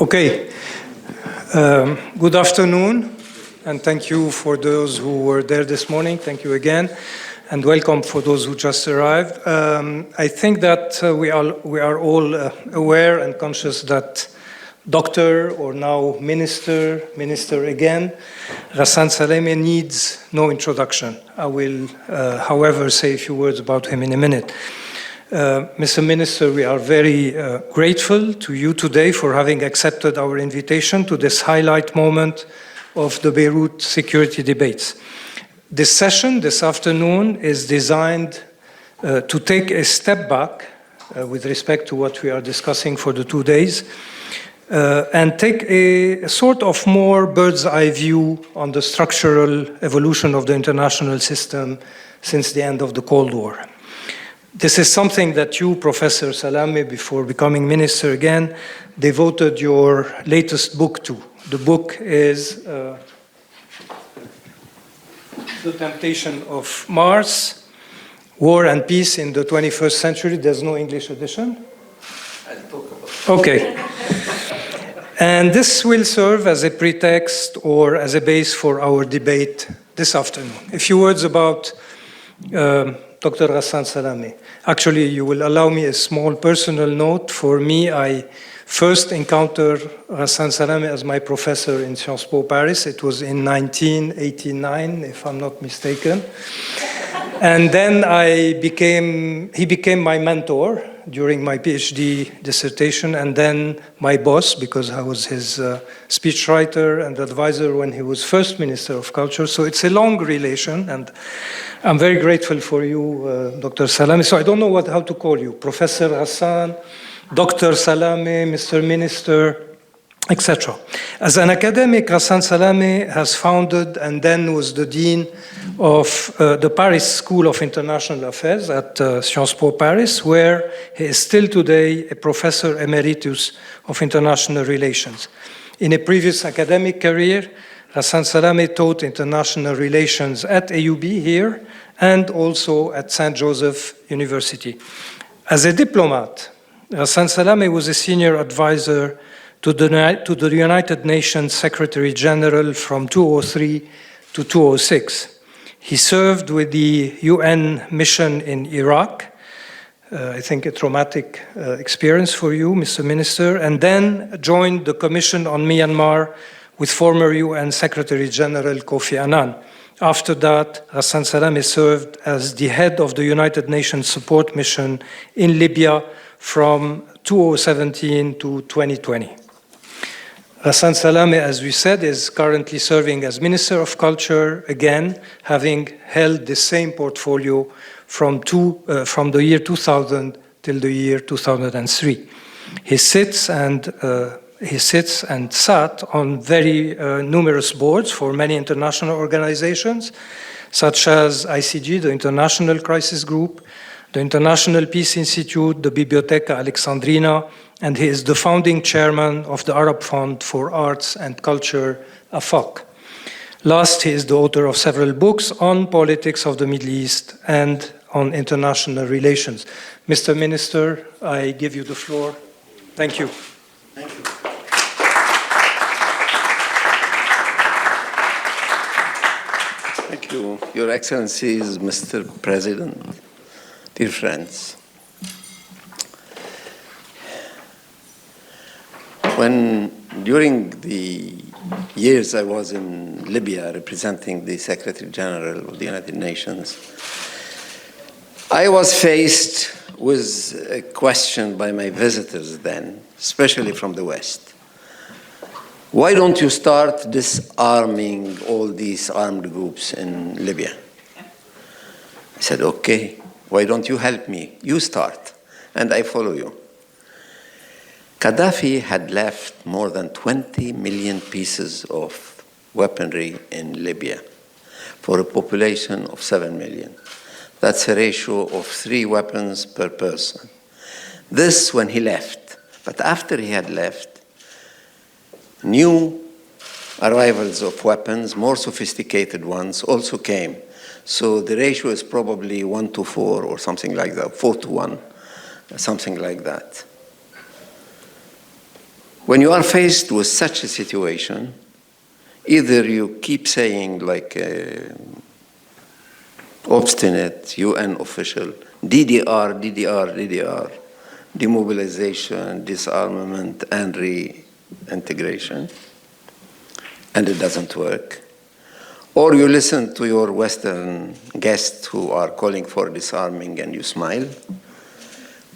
Okay. Good afternoon, and thank you for those who were there this morning. Thank you again, and welcome for those who just arrived. I think that we are all aware and conscious that Doctor, or now Minister again, Ghassan Salamé needs no introduction. I will, however, say a few words about him in a minute. Mr. Minister, we are very grateful to you today for having accepted our invitation to this highlight moment of the Beirut security debates. This session this afternoon is designed to take a step back with respect to what we are discussing for the 2 days and take a sort of more bird's eye view on the structural evolution of the international system since the end of the Cold War. This is something that you, Professor Salamé, before becoming minister again, devoted your latest book to. The book is The Temptation of Mars, War and Peace in the 21st Century. There's no English edition? I'll talk about it. Okay. And this will serve as a pretext or as a base for our debate this afternoon. A few words about Dr. Ghassan Salamé. Actually, you will allow me a small personal note. For me, I first encountered Ghassan Salamé as my professor in Sciences Po Paris. It was in 1989, if I'm not mistaken. And then he became my mentor during my PhD dissertation, and then my boss, because I was his speechwriter and advisor when he was first Minister of Culture. So it's a long relation, and I'm very grateful for you, Dr. Salamé. So I don't know how to call you, Professor Ghassan, Dr. Salamé, Mr. Minister, etc. As an academic, Ghassan Salamé has founded and then was the dean of the Paris School of International Affairs at Sciences Po Paris, where he is still today a professor emeritus of international relations. In a previous academic career, Ghassan Salamé taught international relations at AUB here and also at St. Joseph University. As a diplomat, Ghassan Salamé was a senior advisor to the United Nations Secretary General from 2003 to 2006. He served with the UN mission in Iraq, I think a traumatic experience for you, Mr. Minister, and then joined the Commission on Myanmar with former UN Secretary General Kofi Annan. After that, Ghassan Salamé served as the head of the United Nations Support Mission in Libya from 2017 to 2020. Ghassan Salamé, as we said, is currently serving as Minister of Culture, again, having held the same portfolio from the year 2000 till the year 2003. He sits and sat on very numerous boards for many international organizations, such as ICG, the International Crisis Group, the International Peace Institute, the Biblioteca Alexandrina, and he is the founding chairman of the Arab Fund for Arts and Culture, AFAC. Last, he is the author of several books on politics of the Middle East and on international relations. Mr. Minister, I give you the floor. Thank you. Thank you. Thank you, Your Excellencies, Mr. President, dear friends. During the years I was in Libya representing the Secretary General of the United Nations, I was faced with a question by my visitors then, especially from the West. Why don't you start disarming all these armed groups in Libya? I said, okay, why don't you help me? You start, and I follow you. Gaddafi had left more than 20 million pieces of weaponry in Libya for a population of 7 million. That's a ratio of 3 weapons per person. This when he left. But after he had left, new arrivals of weapons, more sophisticated ones, also came. So the ratio is probably 1 to 4 or something like that, 4 to 1, something like that. when you are faced with such a situation, either you keep saying like obstinate UN official, DDR, DDR, DDR, demobilization, disarmament, and reintegration, and it doesn't work. Or you listen to your Western guests who are calling for disarming and you smile.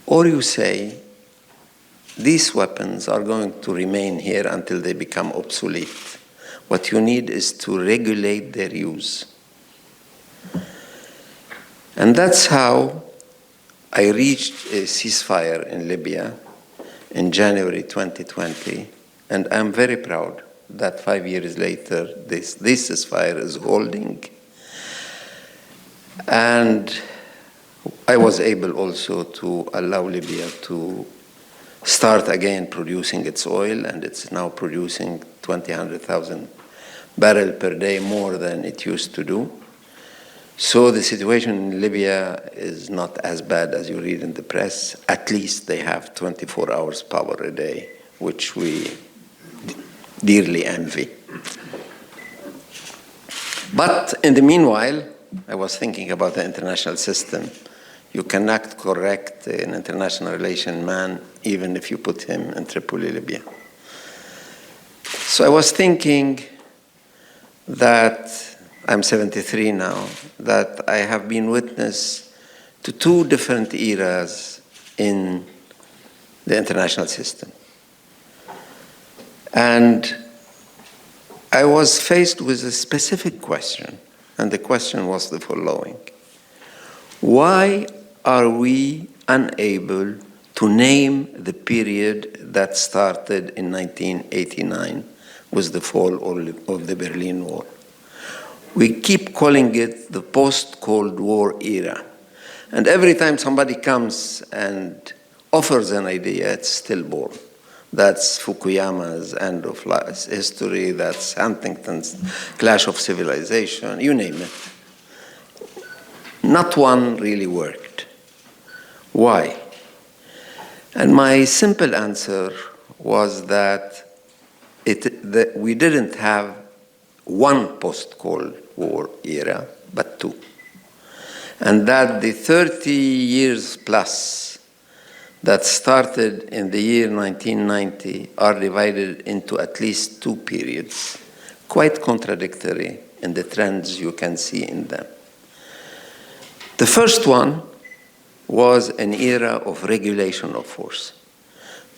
Or you say, these weapons are going to remain here until they become obsolete. What you need is to regulate their use. And that's how I reached a ceasefire in Libya in January 2020, and I'm very proud that 5 years later, this ceasefire is holding. And I was able also to allow Libya to start again producing its oil, and it's now producing 100,000 barrels per day more than it used to do. So the situation in Libya is not as bad as you read in the press. At least they have 24 hours power a day, which we dearly envy. But in the meanwhile, I was thinking about the international system. You cannot correct an international relation man even if you put him in Tripoli, Libya. So I was thinking that I'm 73 now, that I have been witness to two different eras in the international system. And I was faced with a specific question, and the question was the following. Why are we unable to name the period that started in 1989 with the fall of the Berlin Wall? We keep calling it the post-Cold War era. And every time somebody comes and offers an idea, it's stillborn. That's Fukuyama's end of life history, that's Huntington's clash of civilization, you name it. Not one really worked. Why? And my simple answer was that we didn't have one post-Cold War era, but two. And that the 30 years plus that started in the year 1990 are divided into at least two periods, quite contradictory in the trends you can see in them. The first one was an era of regulation of force.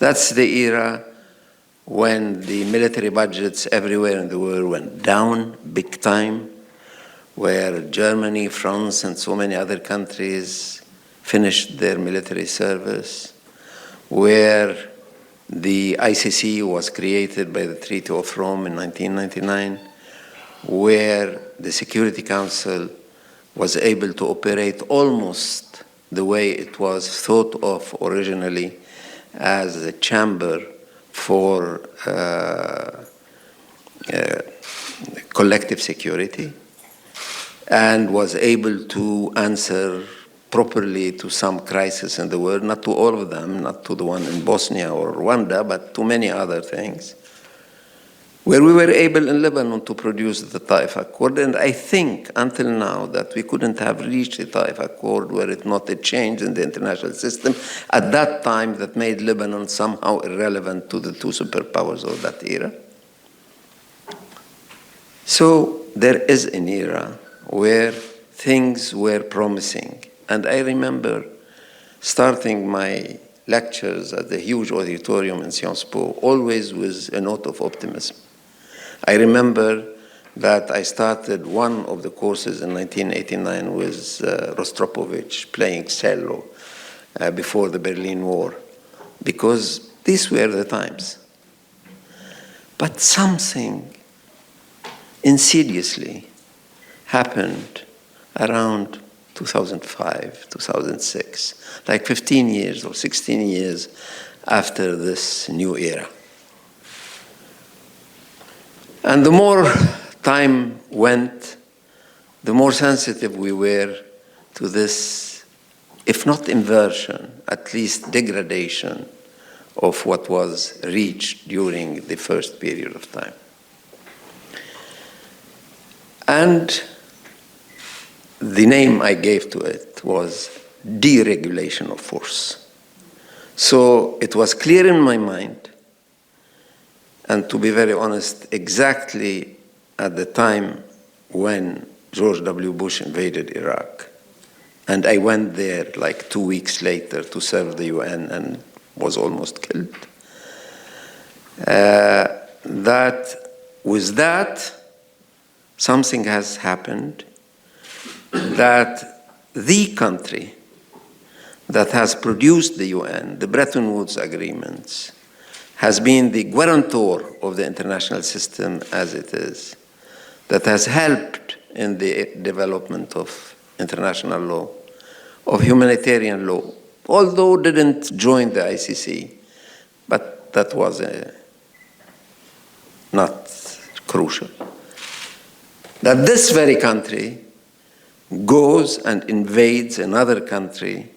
That's the era when the military budgets everywhere in the world went down big time, where Germany, France, and so many other countries finished their military service, where the ICC was created by the Treaty of Rome in 1999, where the Security Council was able to operate almost the way it was thought of originally as a chamber for collective security, and was able to answer properly to some crises in the world, not to all of them, not to the one in Bosnia or Rwanda, but to many other things, where we were able in Lebanon to produce the Taif Accord. And I think until now that we couldn't have reached the Taif Accord were it not a change in the international system at that time that made Lebanon somehow irrelevant to the two superpowers of that era. So there is an era where things were promising. And I remember starting my lectures at the huge auditorium in Sciences Po, always with a note of optimism. I remember that I started one of the courses in 1989 with Rostropovich playing cello before the Berlin War, because these were the times. But something insidiously happened around 2005, 2006, like 15 years or 16 years after this new era. And the more time went, the more sensitive we were to this, if not inversion, at least degradation of what was reached during the first period of time. And the name I gave to it was deregulation of force. So it was clear in my mind, and to be very honest, exactly at the time when George W. Bush invaded Iraq, and I went there like 2 weeks later to serve the UN and was almost killed, that with that, something has happened, that the country that has produced the UN, the Bretton Woods agreements, has been the guarantor of the international system as it is, that has helped in the development of international law, of humanitarian law, although didn't join the ICC, but that was not crucial. That this very country goes and invades another country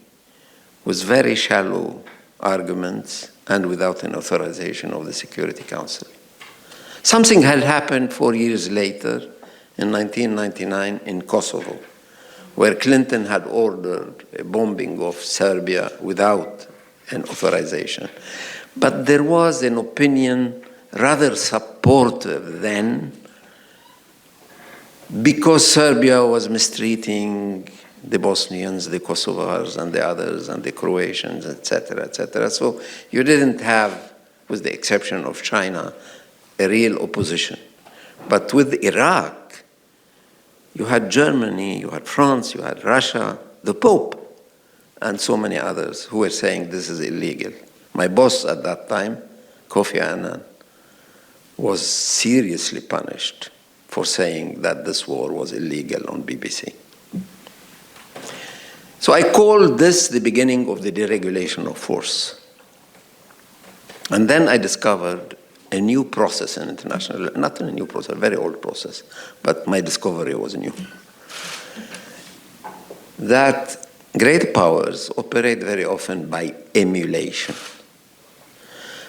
with very shallow arguments and without an authorization of the Security Council. Something had happened 4 years later, in 1999, in Kosovo, where Clinton had ordered a bombing of Serbia without an authorization. But there was an opinion rather supportive then, because Serbia was mistreating the Bosnians, the Kosovars, and the others, and the Croatians, etc., etc. So you didn't have, with the exception of China, a real opposition. But with Iraq, you had Germany, you had France, you had Russia, the Pope, and so many others who were saying this is illegal. My boss at that time, Kofi Annan, was seriously punished for saying that this war was illegal on BBC. So I call this the beginning of the deregulation of force. And then I discovered a new process in international, not a new process, a very old process, but my discovery was new. That great powers operate very often by emulation.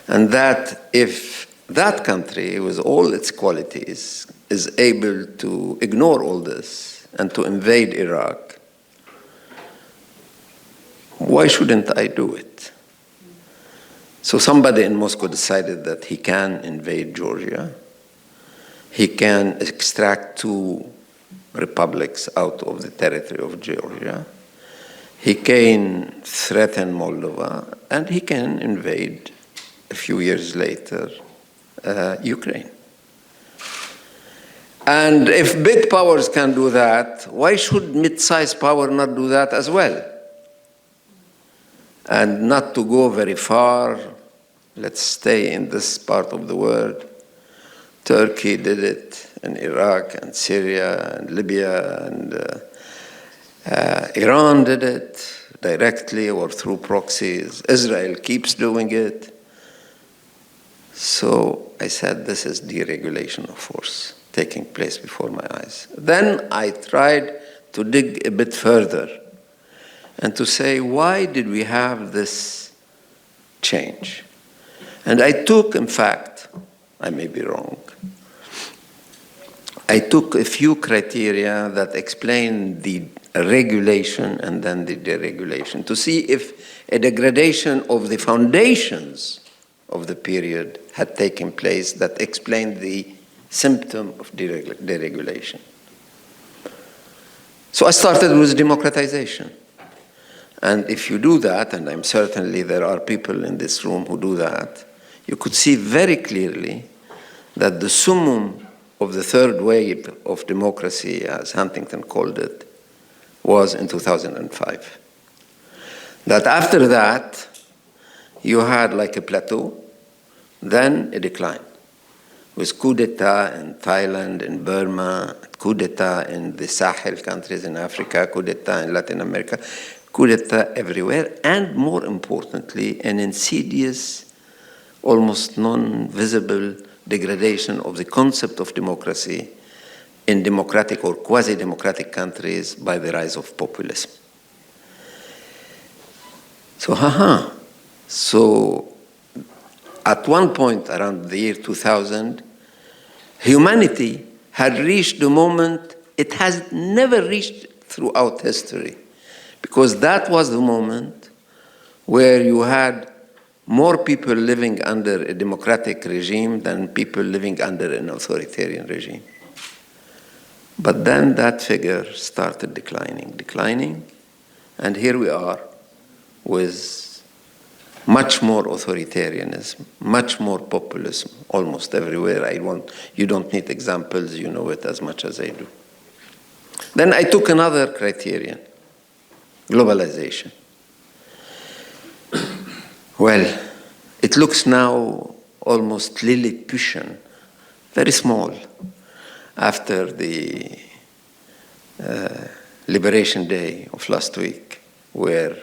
And that if that country, with all its qualities, is able to ignore all this and to invade Iraq, why shouldn't I do it? So somebody in Moscow decided that he can invade Georgia. He can extract 2 republics out of the territory of Georgia. He can threaten Moldova, and he can invade, a few years later, Ukraine. And if big powers can do that, why should mid-sized power not do that as well? And not to go very far, let's stay in this part of the world. Turkey did it in Iraq and Syria and Libya, and Iran did it directly or through proxies. Israel keeps doing it. So I said, this is deregulation of force taking place before my eyes. Then I tried to dig a bit further and to say, why did we have this change? And I took, in fact, I may be wrong, I took a few criteria that explain the regulation and then the deregulation to see if a degradation of the foundations of the period had taken place that explained the symptom of deregulation. So I started with democratization. And if you do that, and I'm certainly there are people in this room who do that, you could see very clearly that the summum of the third wave of democracy, as Huntington called it, was in 2005. That after that, you had like a plateau, then a decline, with coup d'etat in Thailand, in Burma, coup d'etat in the Sahel countries in Africa, coup d'etat in Latin America, coup d'etat everywhere, and more importantly, an insidious, almost non-visible degradation of the concept of democracy in democratic or quasi-democratic countries by the rise of populism. So, so at one point around the year 2000, humanity had reached the moment it has never reached throughout history, because that was the moment where you had more people living under a democratic regime than people living under an authoritarian regime. But then that figure started declining, and here we are with much more authoritarianism, much more populism, almost everywhere. You don't need examples, you know it as much as I do. Then I took another criterion, globalization. Well, it looks now almost Lilliputian, very small, after the Liberation Day of last week, where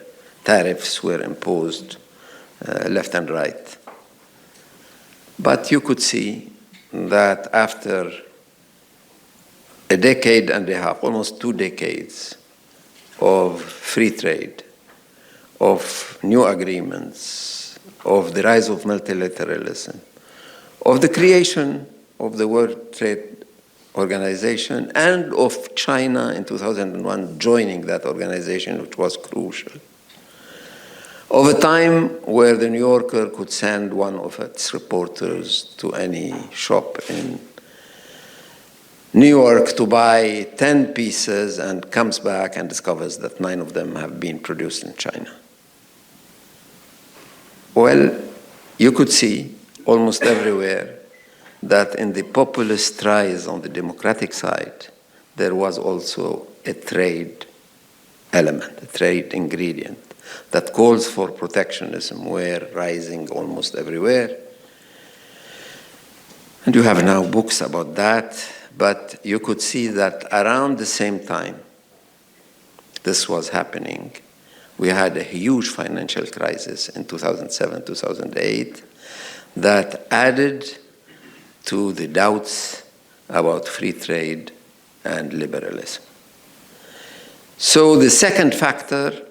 tariffs were imposed left and right. But you could see that after a decade and a half, almost 2 decades of free trade, of new agreements, of the rise of multilateralism, of the creation of the World Trade Organization, and of China in 2001 joining that organization, which was crucial. Of a time where the New Yorker could send one of its reporters to any shop in New York to buy 10 pieces and comes back and discovers that 9 of them have been produced in China. Well, you could see almost everywhere that in the populist rise on the democratic side, there was also a trade element, a trade ingredient that calls for protectionism were rising almost everywhere. And you have now books about that, but you could see that around the same time this was happening, we had a huge financial crisis in 2007, 2008 that added to the doubts about free trade and liberalism. So the second factor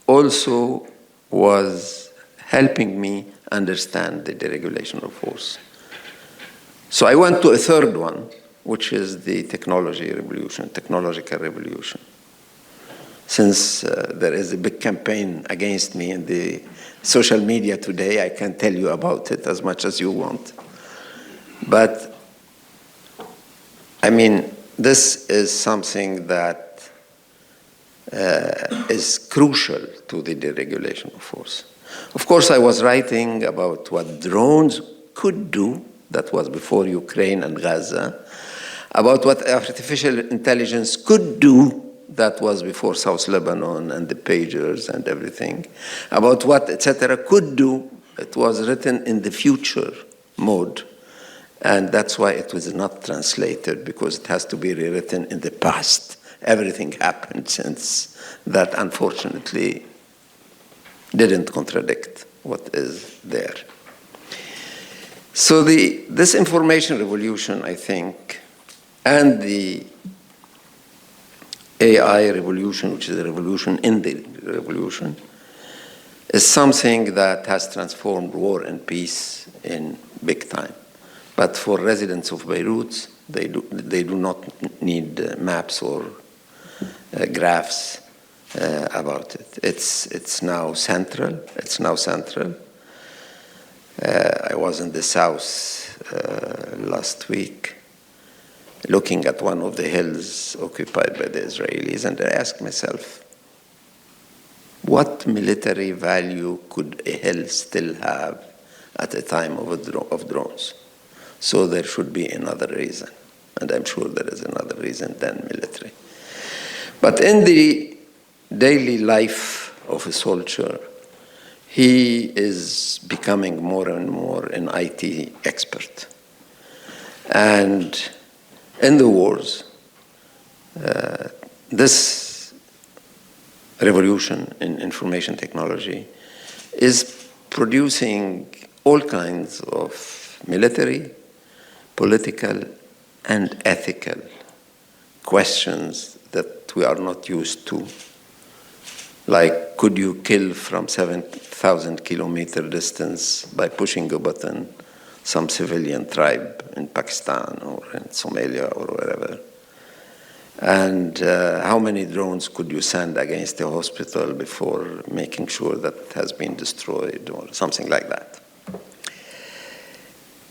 also was helping me understand the deregulation of force. So I went to a third one, which is the technological revolution. Since there is a big campaign against me in the social media today, I can tell you about it as much as you want. But, I mean, this is something that is crucial to the deregulation of force. Of course, I was writing about what drones could do, that was before Ukraine and Gaza, about what artificial intelligence could do, that was before South Lebanon and the pagers and everything, about what etc. could do, it was written in the future mode. And that's why it was not translated, because it has to be rewritten in the past. Everything happened since that, unfortunately, didn't contradict what is there. So this information revolution, I think, and the AI revolution, which is a revolution in the revolution, is something that has transformed war and peace in big time. But for residents of Beirut, they do not need maps or graphs about it. It's now central. It's now central. I was in the south last week, looking at one of the hills occupied by the Israelis, and I asked myself, what military value could a hill still have at a time of drones? So there should be another reason, and I'm sure there is another reason than military. But in the daily life of a soldier, he is becoming more and more an IT expert. And in the wars, this revolution in information technology is producing all kinds of military, political, and ethical questions that we are not used to Like, could you kill from 7,000 kilometer distance by pushing a button some civilian tribe in Pakistan or in Somalia or wherever? And how many drones could you send against a hospital before making sure that it has been destroyed or something like that?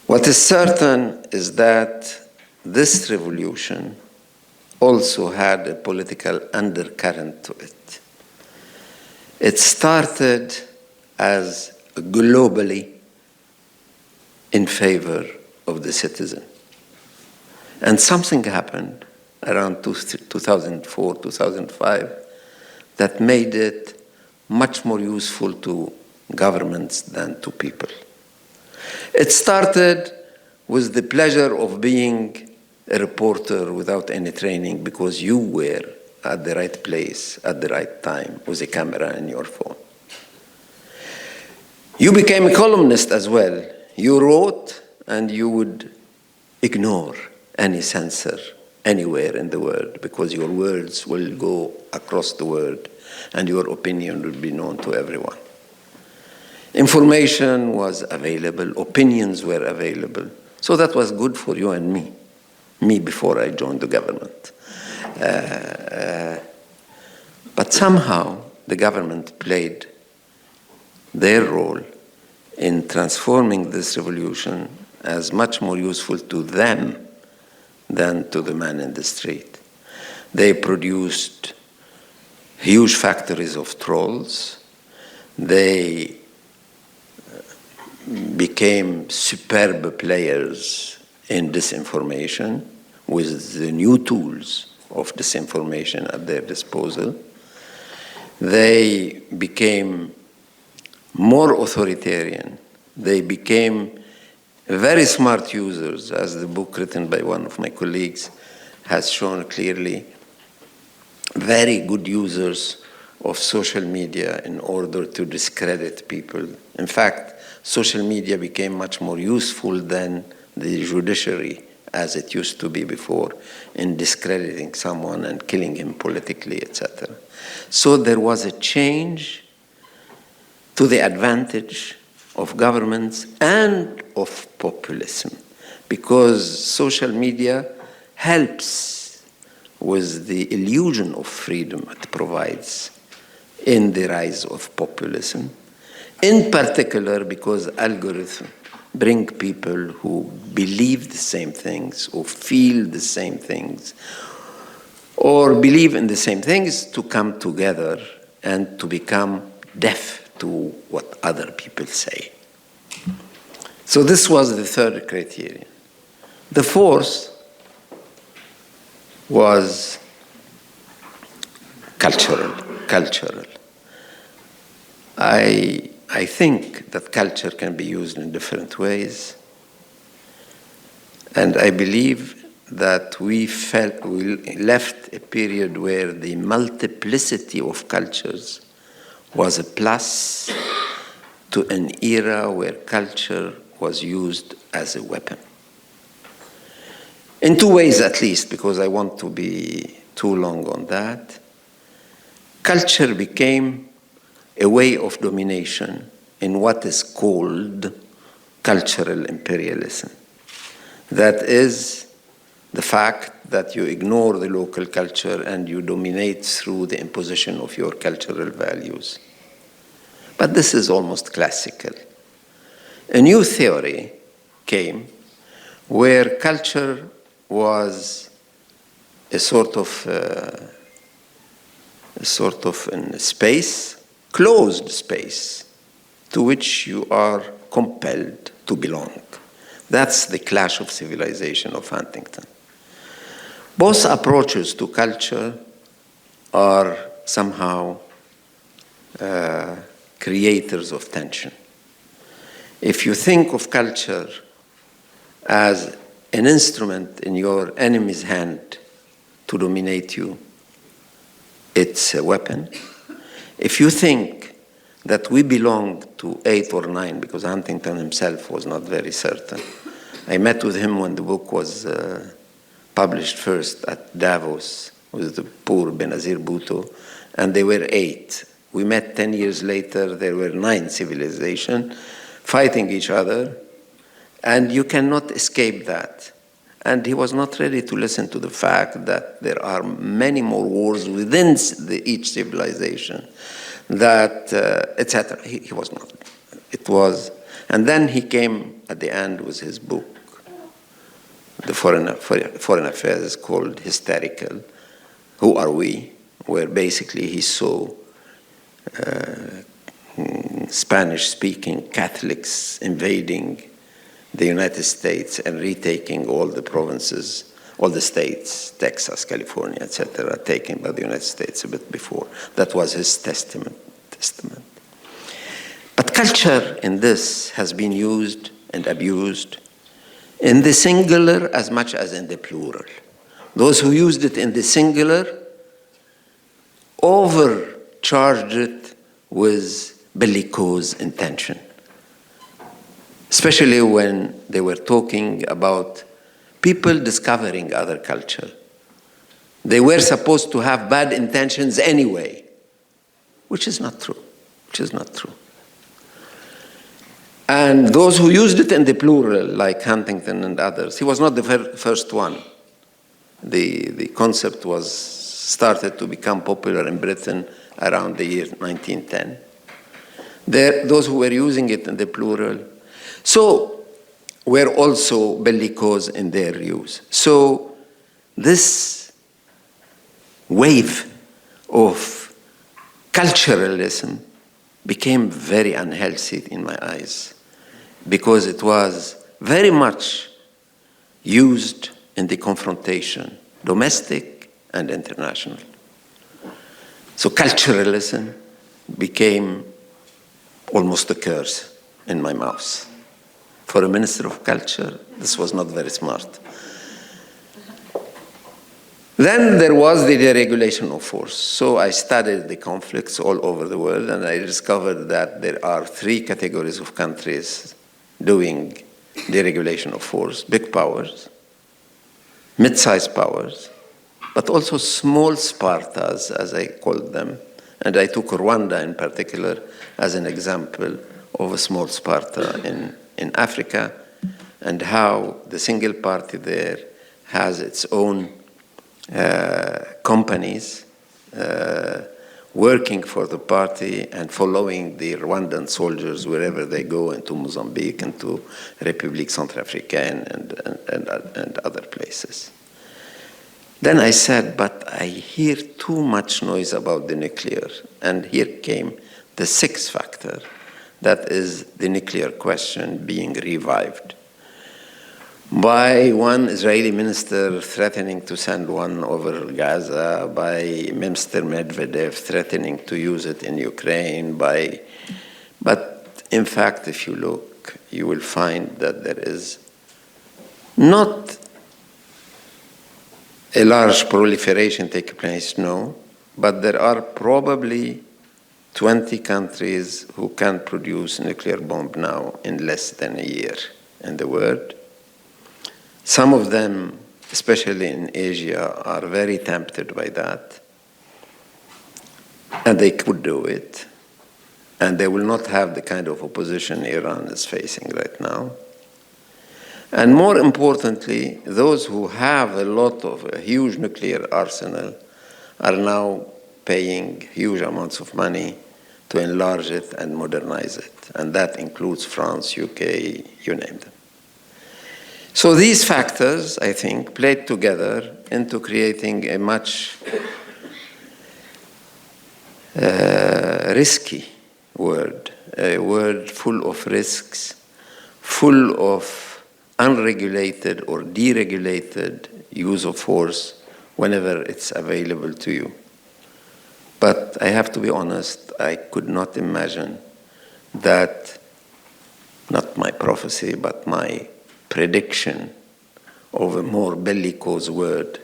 What is certain is that this revolution also had a political undercurrent to it. It started as globally in favor of the citizen. And something happened around 2004, 2005, that made it much more useful to governments than to people. It started with the pleasure of being a reporter without any training because you were at the right place at the right time with a camera in your phone. You became a columnist as well. You wrote and you would ignore any censor anywhere in the world because your words will go across the world and your opinion will be known to everyone. Information was available, opinions were available. So that was good for you and me before I joined the government. But somehow the government played their role in transforming this revolution as much more useful to them than to the man in the street. They produced huge factories of trolls. They became superb players in disinformation with the new tools of disinformation at their disposal. They became more authoritarian. They became very smart users, as the book written by one of my colleagues has shown clearly, very good users of social media in order to discredit people. In fact, social media became much more useful than the judiciary as it used to be before in discrediting someone and killing him politically, etc. So there was a change to the advantage of governments and of populism, because social media helps with the illusion of freedom it provides in the rise of populism, in particular because algorithms bring people who believe the same things, or feel the same things, or believe in the same things to come together and to become deaf to what other people say. So this was the third criterion. The fourth was cultural. I think that culture can be used in different ways. And I believe that we left a period where the multiplicity of cultures was a plus to an era where culture was used as a weapon. In two ways at least, because I want to be too long on that. Culture became a way of domination in what is called cultural imperialism. That is the fact that you ignore the local culture and you dominate through the imposition of your cultural values. But this is almost classical. A new theory came where culture was a sort of space, closed space, to which you are compelled to belong. That's the clash of civilization of Huntington. Both approaches to culture are somehow creators of tension. If you think of culture as an instrument in your enemy's hand to dominate you, it's a weapon. If you think that we belong to 8 or 9, because Huntington himself was not very certain. I met with him when the book was published first at Davos with the poor Benazir Bhutto, and they were 8. We met 10 years later, there were 9 civilizations fighting each other, and you cannot escape that. And he was not ready to listen to the fact that there are many more wars within each civilization, that, etc. He was not. It was, and then he came at the end with his book, the Foreign Affairs is called Hysterical, Who Are We? Where basically he saw Spanish-speaking Catholics invading the United States and retaking all the provinces, all the states, Texas, California, etc., taken by the United States a bit before. That was his testament. But culture in this has been used and abused in the singular as much as in the plural. Those who used it in the singular overcharged it with bellicose intention, especially when they were talking about people discovering other culture. They were supposed to have bad intentions anyway, which is not true, And those who used it in the plural, like Huntington and others, he was not the first one. The concept was started to become popular in Britain around the year 1910. Those who were using it in the plural, so were also bellicose in their use. So this wave of culturalism became very unhealthy in my eyes, because it was very much used in the confrontation, domestic and international. So culturalism became almost a curse in my mouth. For a minister of culture, this was not very smart. Then there was the deregulation of force. So I studied the conflicts all over the world, and I discovered that there are 3 categories of countries doing deregulation of force: big powers, mid-sized powers, but also small Spartas, as I called them. And I took Rwanda in particular as an example of a small Sparta in Africa, and how the single party there has its own companies working for the party and following the Rwandan soldiers wherever they go, into Mozambique, into République Centrafricaine, and other places. Then I said, but I hear too much noise about the nuclear. And here came the 6th factor, that is the nuclear question being revived by one Israeli minister threatening to send one over Gaza, by Mr. Medvedev threatening to use it in Ukraine, but in fact, if you look, you will find that there is not a large proliferation taking place, no, but there are probably 20 countries who can produce nuclear bomb now in less than a year in the world. Some of them, especially in Asia, are very tempted by that, and they could do it, and they will not have the kind of opposition Iran is facing right now. And more importantly, those who have a huge nuclear arsenal are now paying huge amounts of money to enlarge it and modernize it. And that includes France, UK, you name them. So these factors, I think, played together into creating a much risky world, a world full of risks, full of unregulated or deregulated use of force whenever it's available to you. But I have to be honest, I could not imagine that, not my prophecy, but my prediction of a more bellicose world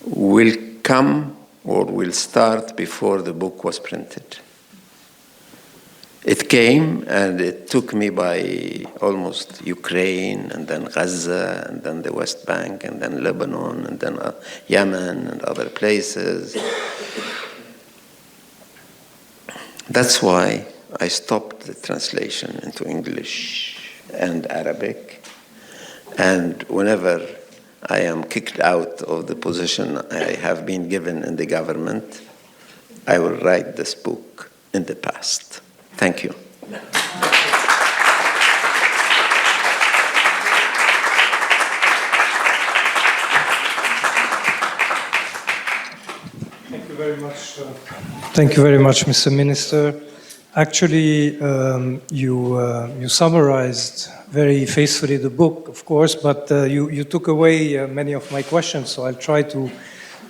will come or will start before the book was printed. It came, and it took me by almost Ukraine, and then Gaza, and then the West Bank, and then Lebanon, and then Yemen, and other places. That's why I stopped the translation into English and Arabic. And whenever I am kicked out of the position I have been given in the government, I will write this book in the past. Thank you. Thank you very much. Thank you very much, Mr. Minister. Actually, you summarized very faithfully the book, of course, but you took away many of my questions, so I'll try to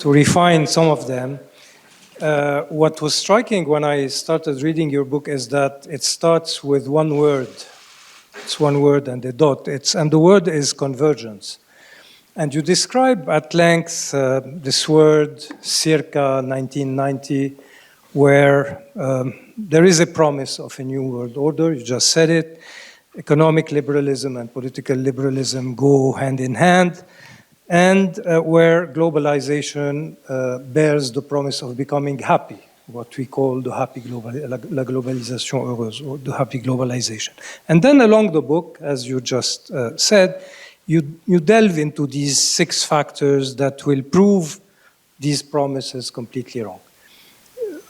refine some of them. What was striking when I started reading your book is that it starts with one word. It's one word and a dot. And the word is convergence. And you describe at length this word circa 1990, where there is a promise of a new world order. You just said it. Economic liberalism and political liberalism go hand in hand, and where globalization bears the promise of becoming happy, what we call the happy la globalisation heureuse, or the happy globalization. And then along the book, as you just said, you delve into these 6 factors that will prove these promises completely wrong.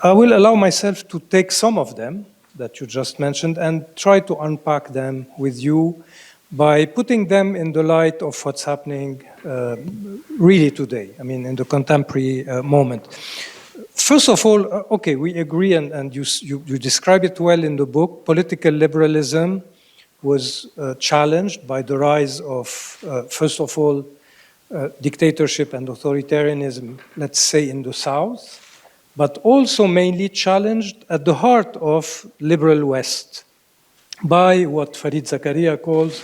I will allow myself to take some of them that you just mentioned and try to unpack them with you by putting them in the light of what's happening really today, I mean, in the contemporary moment. First of all, okay, we agree, and you describe it well in the book. Political liberalism was challenged by the rise of, first of all, dictatorship and authoritarianism, let's say, in the South, but also mainly challenged at the heart of liberal West by what Fareed Zakaria calls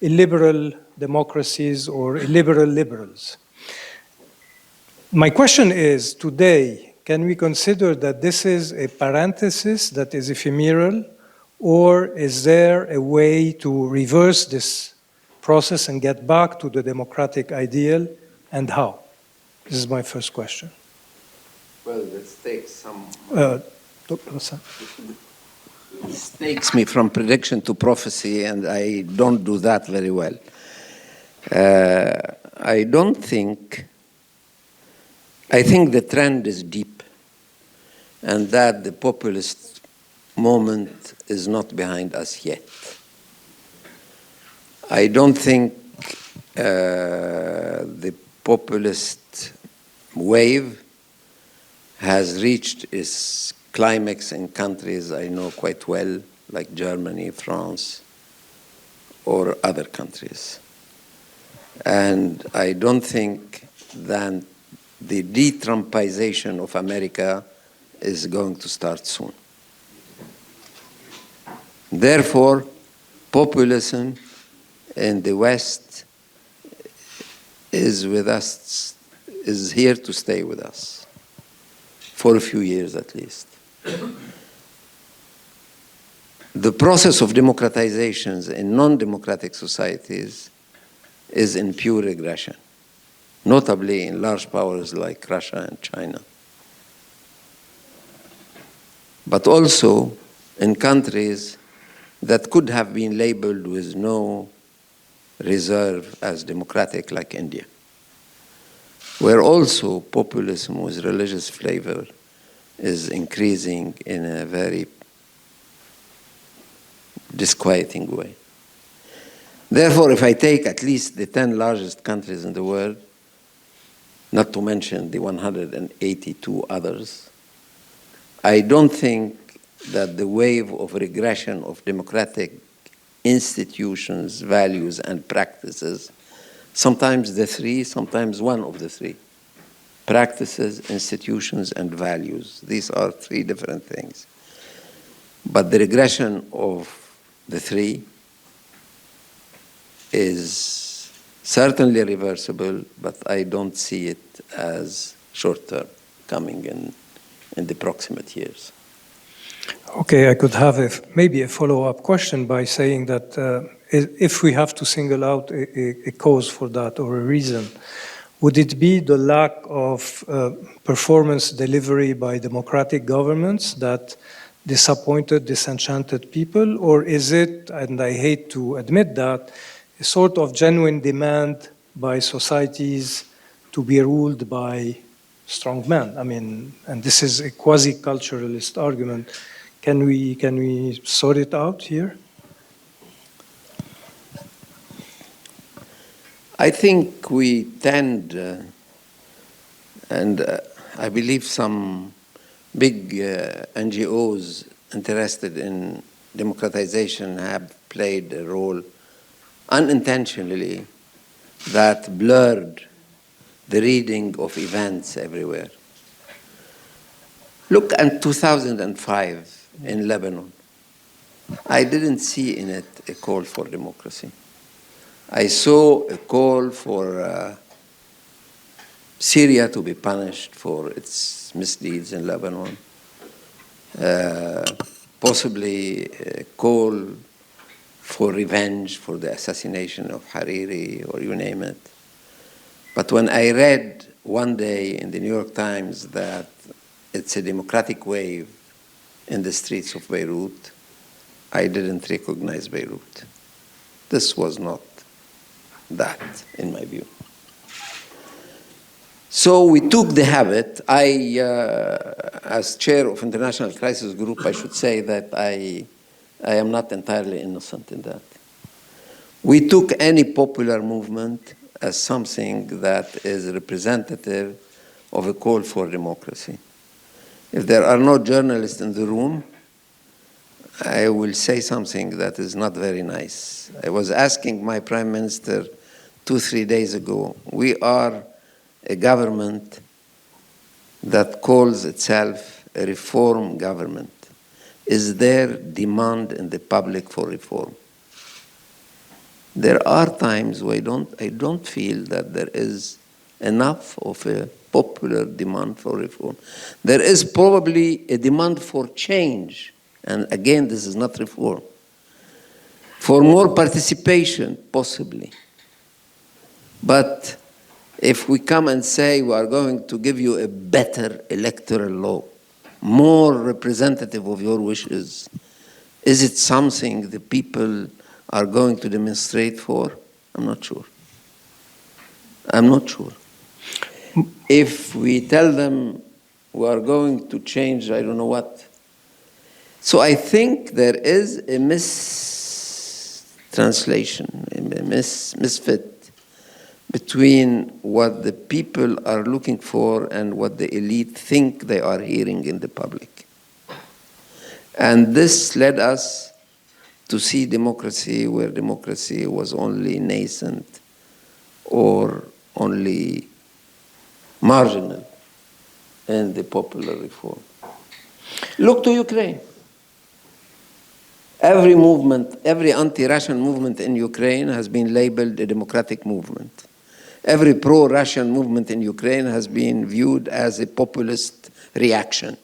illiberal democracies or illiberal liberals. My question is, today, can we consider that this is a parenthesis that is ephemeral, or is there a way to reverse this process and get back to the democratic ideal, and how? This is my first question. Well, let's take some... Dr. Ghassan. This takes me from prediction to prophecy, and I don't do that very well. I think the trend is deep, and that the populist moment is not behind us yet. I don't think the populist wave has reached its climax in countries I know quite well, like Germany, France, or other countries. And I don't think that the de-Trumpization of America is going to start soon. Therefore, populism in the West is with us, is here to stay with us for a few years at least. The process of democratizations in non-democratic societies is in pure regression, notably in large powers like Russia and China, but also in countries that could have been labeled with no reserve as democratic, like India, where also populism with religious flavor is increasing in a very disquieting way. Therefore, if I take at least the 10 largest countries in the world, not to mention the 182 others, I don't think that the wave of regression of democratic institutions, values, and practices, sometimes the 3, sometimes one of the 3, practices, institutions, and values. These are 3 different things. But the regression of the 3 is certainly reversible, but I don't see it as short-term coming in the proximate years. Okay, I could have maybe a follow-up question by saying that if we have to single out a cause for that or a reason, would it be the lack of performance delivery by democratic governments that disappointed, disenchanted people, or is it, and I hate to admit that, a sort of genuine demand by societies to be ruled by strong men? I mean, and this is a quasi-culturalist argument. Can we sort it out here? I think we tend, and I believe some big NGOs interested in democratization have played a role unintentionally that blurred the reading of events everywhere. Look at 2005 in Lebanon. I didn't see in it a call for democracy. I saw a call for Syria to be punished for its misdeeds in Lebanon, possibly a call for revenge for the assassination of Hariri, or you name it. But when I read one day in the New York Times that it's a democratic wave in the streets of Beirut, I didn't recognize Beirut. This was not that, in my view. So we took the habit. As chair of International Crisis Group, I should say that I am not entirely innocent in that. We took any popular movement as something that is representative of a call for democracy. If there are no journalists in the room, I will say something that is not very nice. I was asking my prime minister 2-3 days ago, we are a government that calls itself a reform government. Is there demand in the public for reform? There are times where I don't feel that there is enough of a popular demand for reform. There is probably a demand for change, and again, this is not reform. For more participation, possibly. But if we come and say we are going to give you a better electoral law, more representative of your wishes, is it something the people are going to demonstrate for? I'm not sure. I'm not sure. If we tell them we are going to change, I don't know what. So I think there is a mistranslation, a misfit between what the people are looking for and what the elite think they are hearing in the public. And this led us to see democracy where democracy was only nascent or only marginal in the popular reform. Look to Ukraine. Every movement, every anti-Russian movement in Ukraine has been labeled a democratic movement. Every pro-Russian movement in Ukraine has been viewed as a populist reaction.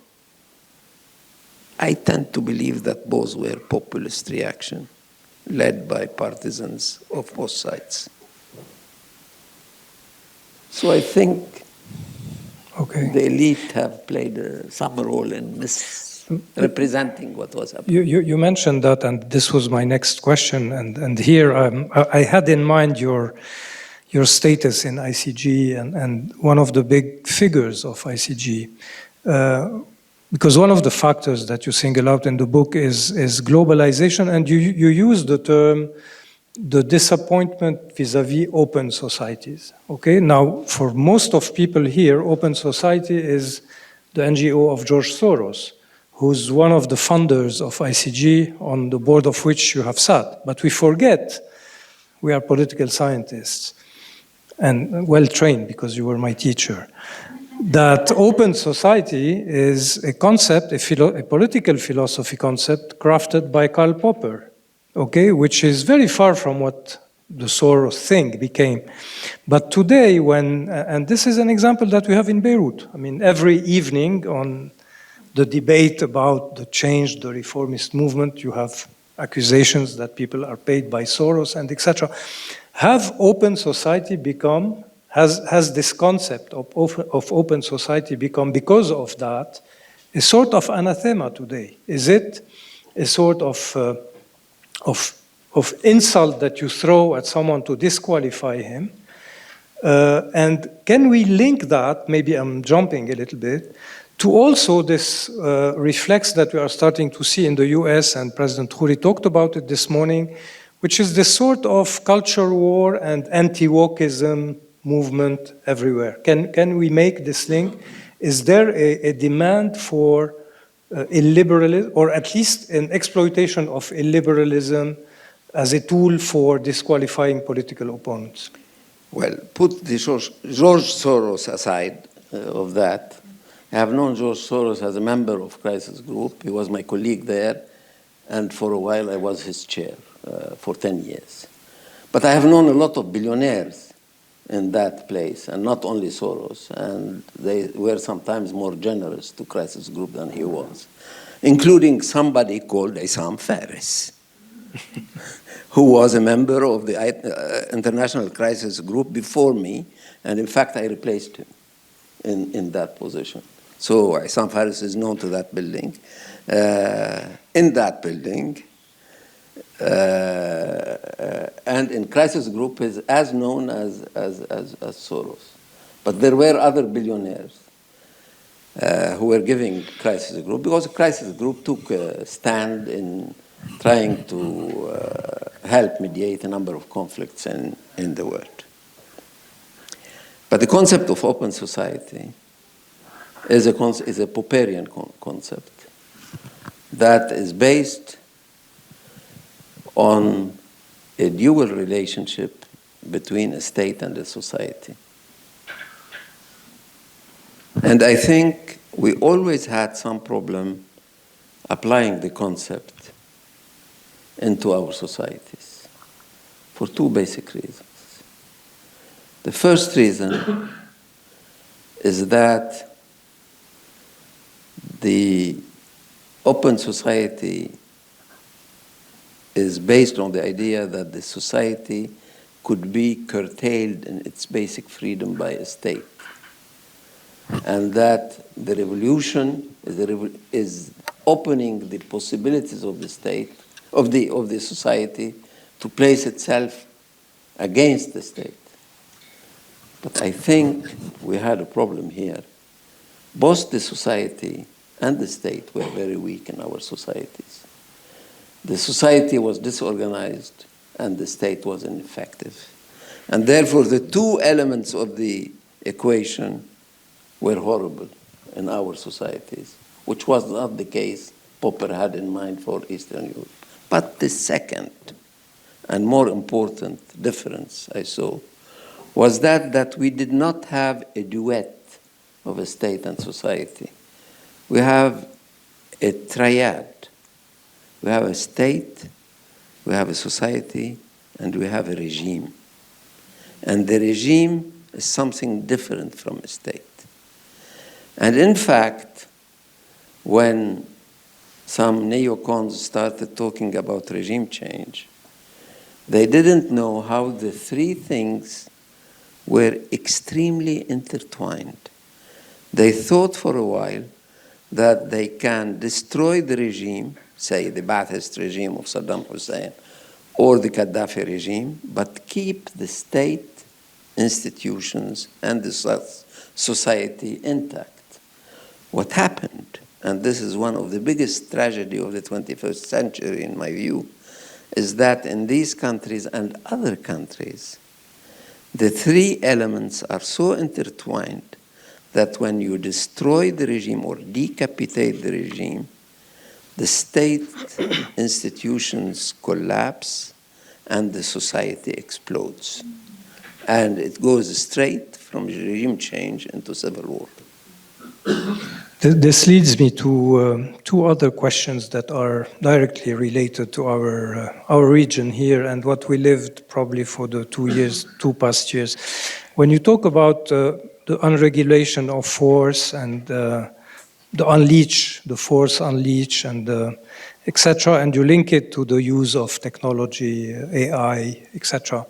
I tend to believe that both were populist reaction, led by partisans of both sides. So I think the elite have played some role in misrepresenting what was happening. You mentioned that, and this was my next question. And here I had in mind your status in ICG and one of the big figures of ICG. Because one of the factors that you single out in the book is globalization, and you use the term the disappointment vis-a-vis open societies. Okay, now for most of people here, open society is the NGO of George Soros, who's one of the funders of ICG, on the board of which you have sat. But we forget we are political scientists and well-trained because you were my teacher. That open society is a concept, a political philosophy concept crafted by Karl Popper, okay, which is very far from what the Soros thing became. But today, and this is an example that we have in Beirut. I mean, every evening on the debate about the change, the reformist movement, you have accusations that people are paid by Soros and etc. Have open society become, has this concept of open society become, because of that, a sort of anathema today? Is it a sort of insult that you throw at someone to disqualify him? And can we link that, maybe I'm jumping a little bit, to also this reflex that we are starting to see in the US, and President Khoury talked about it this morning, which is this sort of culture war and anti-wokeism movement everywhere. Can we make this link? Is there a demand for illiberalism, or at least an exploitation of illiberalism as a tool for disqualifying political opponents? Well, put the George Soros aside of that. I have known George Soros as a member of Crisis Group. He was my colleague there, and for a while I was his chair for 10 years. But I have known a lot of billionaires in that place, and not only Soros, and they were sometimes more generous to Crisis Group than he was, including somebody called Issam who was a member of the International Crisis Group before me, and in fact I replaced him in that position. So Issam Faris is known to that building. In that building, and in Crisis Group is as known as Soros. But there were other billionaires who were giving Crisis Group, because Crisis Group took a stand in trying to help mediate a number of conflicts in the world. But the concept of open society is a Popperian concept that is based on a dual relationship between a state and a society. And I think we always had some problem applying the concept into our societies for two basic reasons. The first reason is that the open society is based on the idea that the society could be curtailed in its basic freedom by a state, and that the revolution is opening the possibilities of the state, of the society, to place itself against the state. But I think we had a problem here. Both the society and the state were very weak in our societies. The society was disorganized and the state was ineffective. And therefore, the two elements of the equation were horrible in our societies, which was not the case Popper had in mind for Eastern Europe. But the second and more important difference I saw was that we did not have a duet of a state and society. We have a triad. We have a state, we have a society, and we have a regime. And the regime is something different from a state. And in fact, when some neocons started talking about regime change, they didn't know how the three things were extremely intertwined. They thought for a while that they can destroy the regime, say the Ba'athist regime of Saddam Hussein or the Gaddafi regime, but keep the state institutions and the society intact. What happened, and this is one of the biggest tragedy of the 21st century in my view, is that in these countries and other countries, the three elements are so intertwined that when you destroy the regime or decapitate the regime, the state institutions collapse and the society explodes. And it goes straight from regime change into civil war. This leads me to two other questions that are directly related to our region here and what we lived probably for the 2 past years. When you talk about the unregulation of force and the force unleash, and etc., and you link it to the use of technology, AI, etc.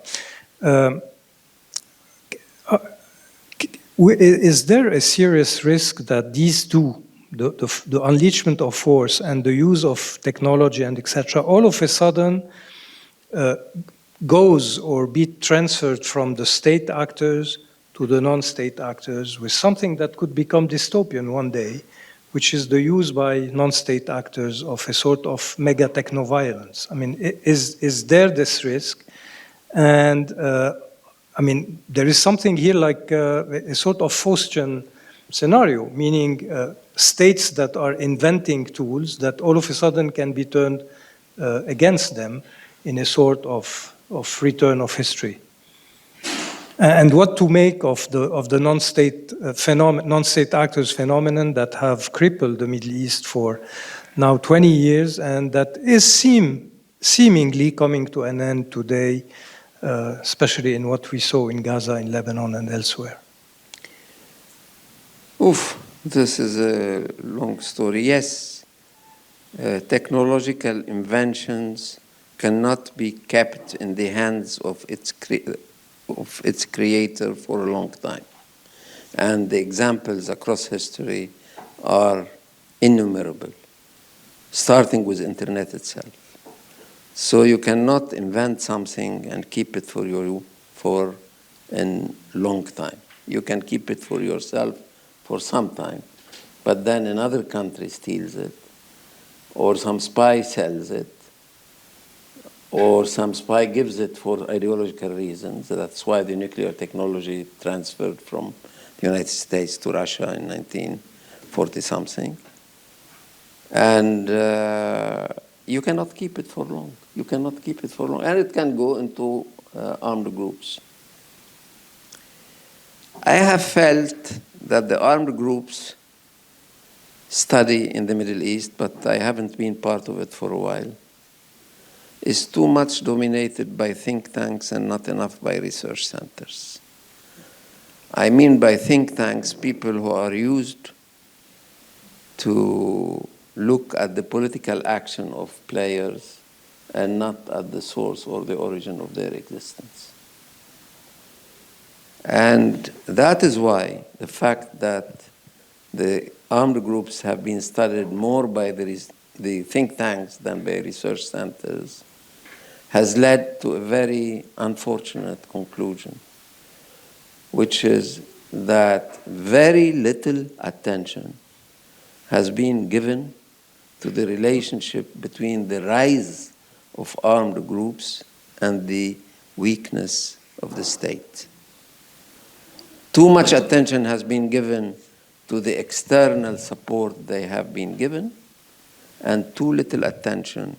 Is there a serious risk that these two the unleashment of force and the use of technology and etc., all of a sudden goes or be transferred from the state actors to the non-state actors with something that could become dystopian one day, which is the use by non-state actors of a sort of mega techno-violence. I mean, is there this risk? And I mean, there is something here like a sort of Faustian scenario, meaning states that are inventing tools that all of a sudden can be turned against them in a sort of return of history. And what to make of the non-state actors phenomenon that have crippled the Middle East for now 20 years and that is seemingly coming to an end today, especially in what we saw in Gaza, in Lebanon, and elsewhere. Oof, this is a long story. Yes, technological inventions cannot be kept in the hands of its creator for a long time. And the examples across history are innumerable, starting with internet itself. So you cannot invent something and keep it for a long time. You can keep it for yourself for some time, but then another country steals it, or some spy sells it, or some spy gives it for ideological reasons. That's why the nuclear technology transferred from the United States to Russia in 1940-something. And you cannot keep it for long. You cannot keep it for long. And it can go into armed groups. I have felt that the armed groups study in the Middle East, but I haven't been part of it for a while, is too much dominated by think tanks and not enough by research centers. I mean by think tanks, people who are used to look at the political action of players and not at the source or the origin of their existence. And that is why the fact that the armed groups have been studied more by the think tanks than by research centers has led to a very unfortunate conclusion, which is that very little attention has been given to the relationship between the rise of armed groups and the weakness of the state. Too much attention has been given to the external support they have been given, and too little attention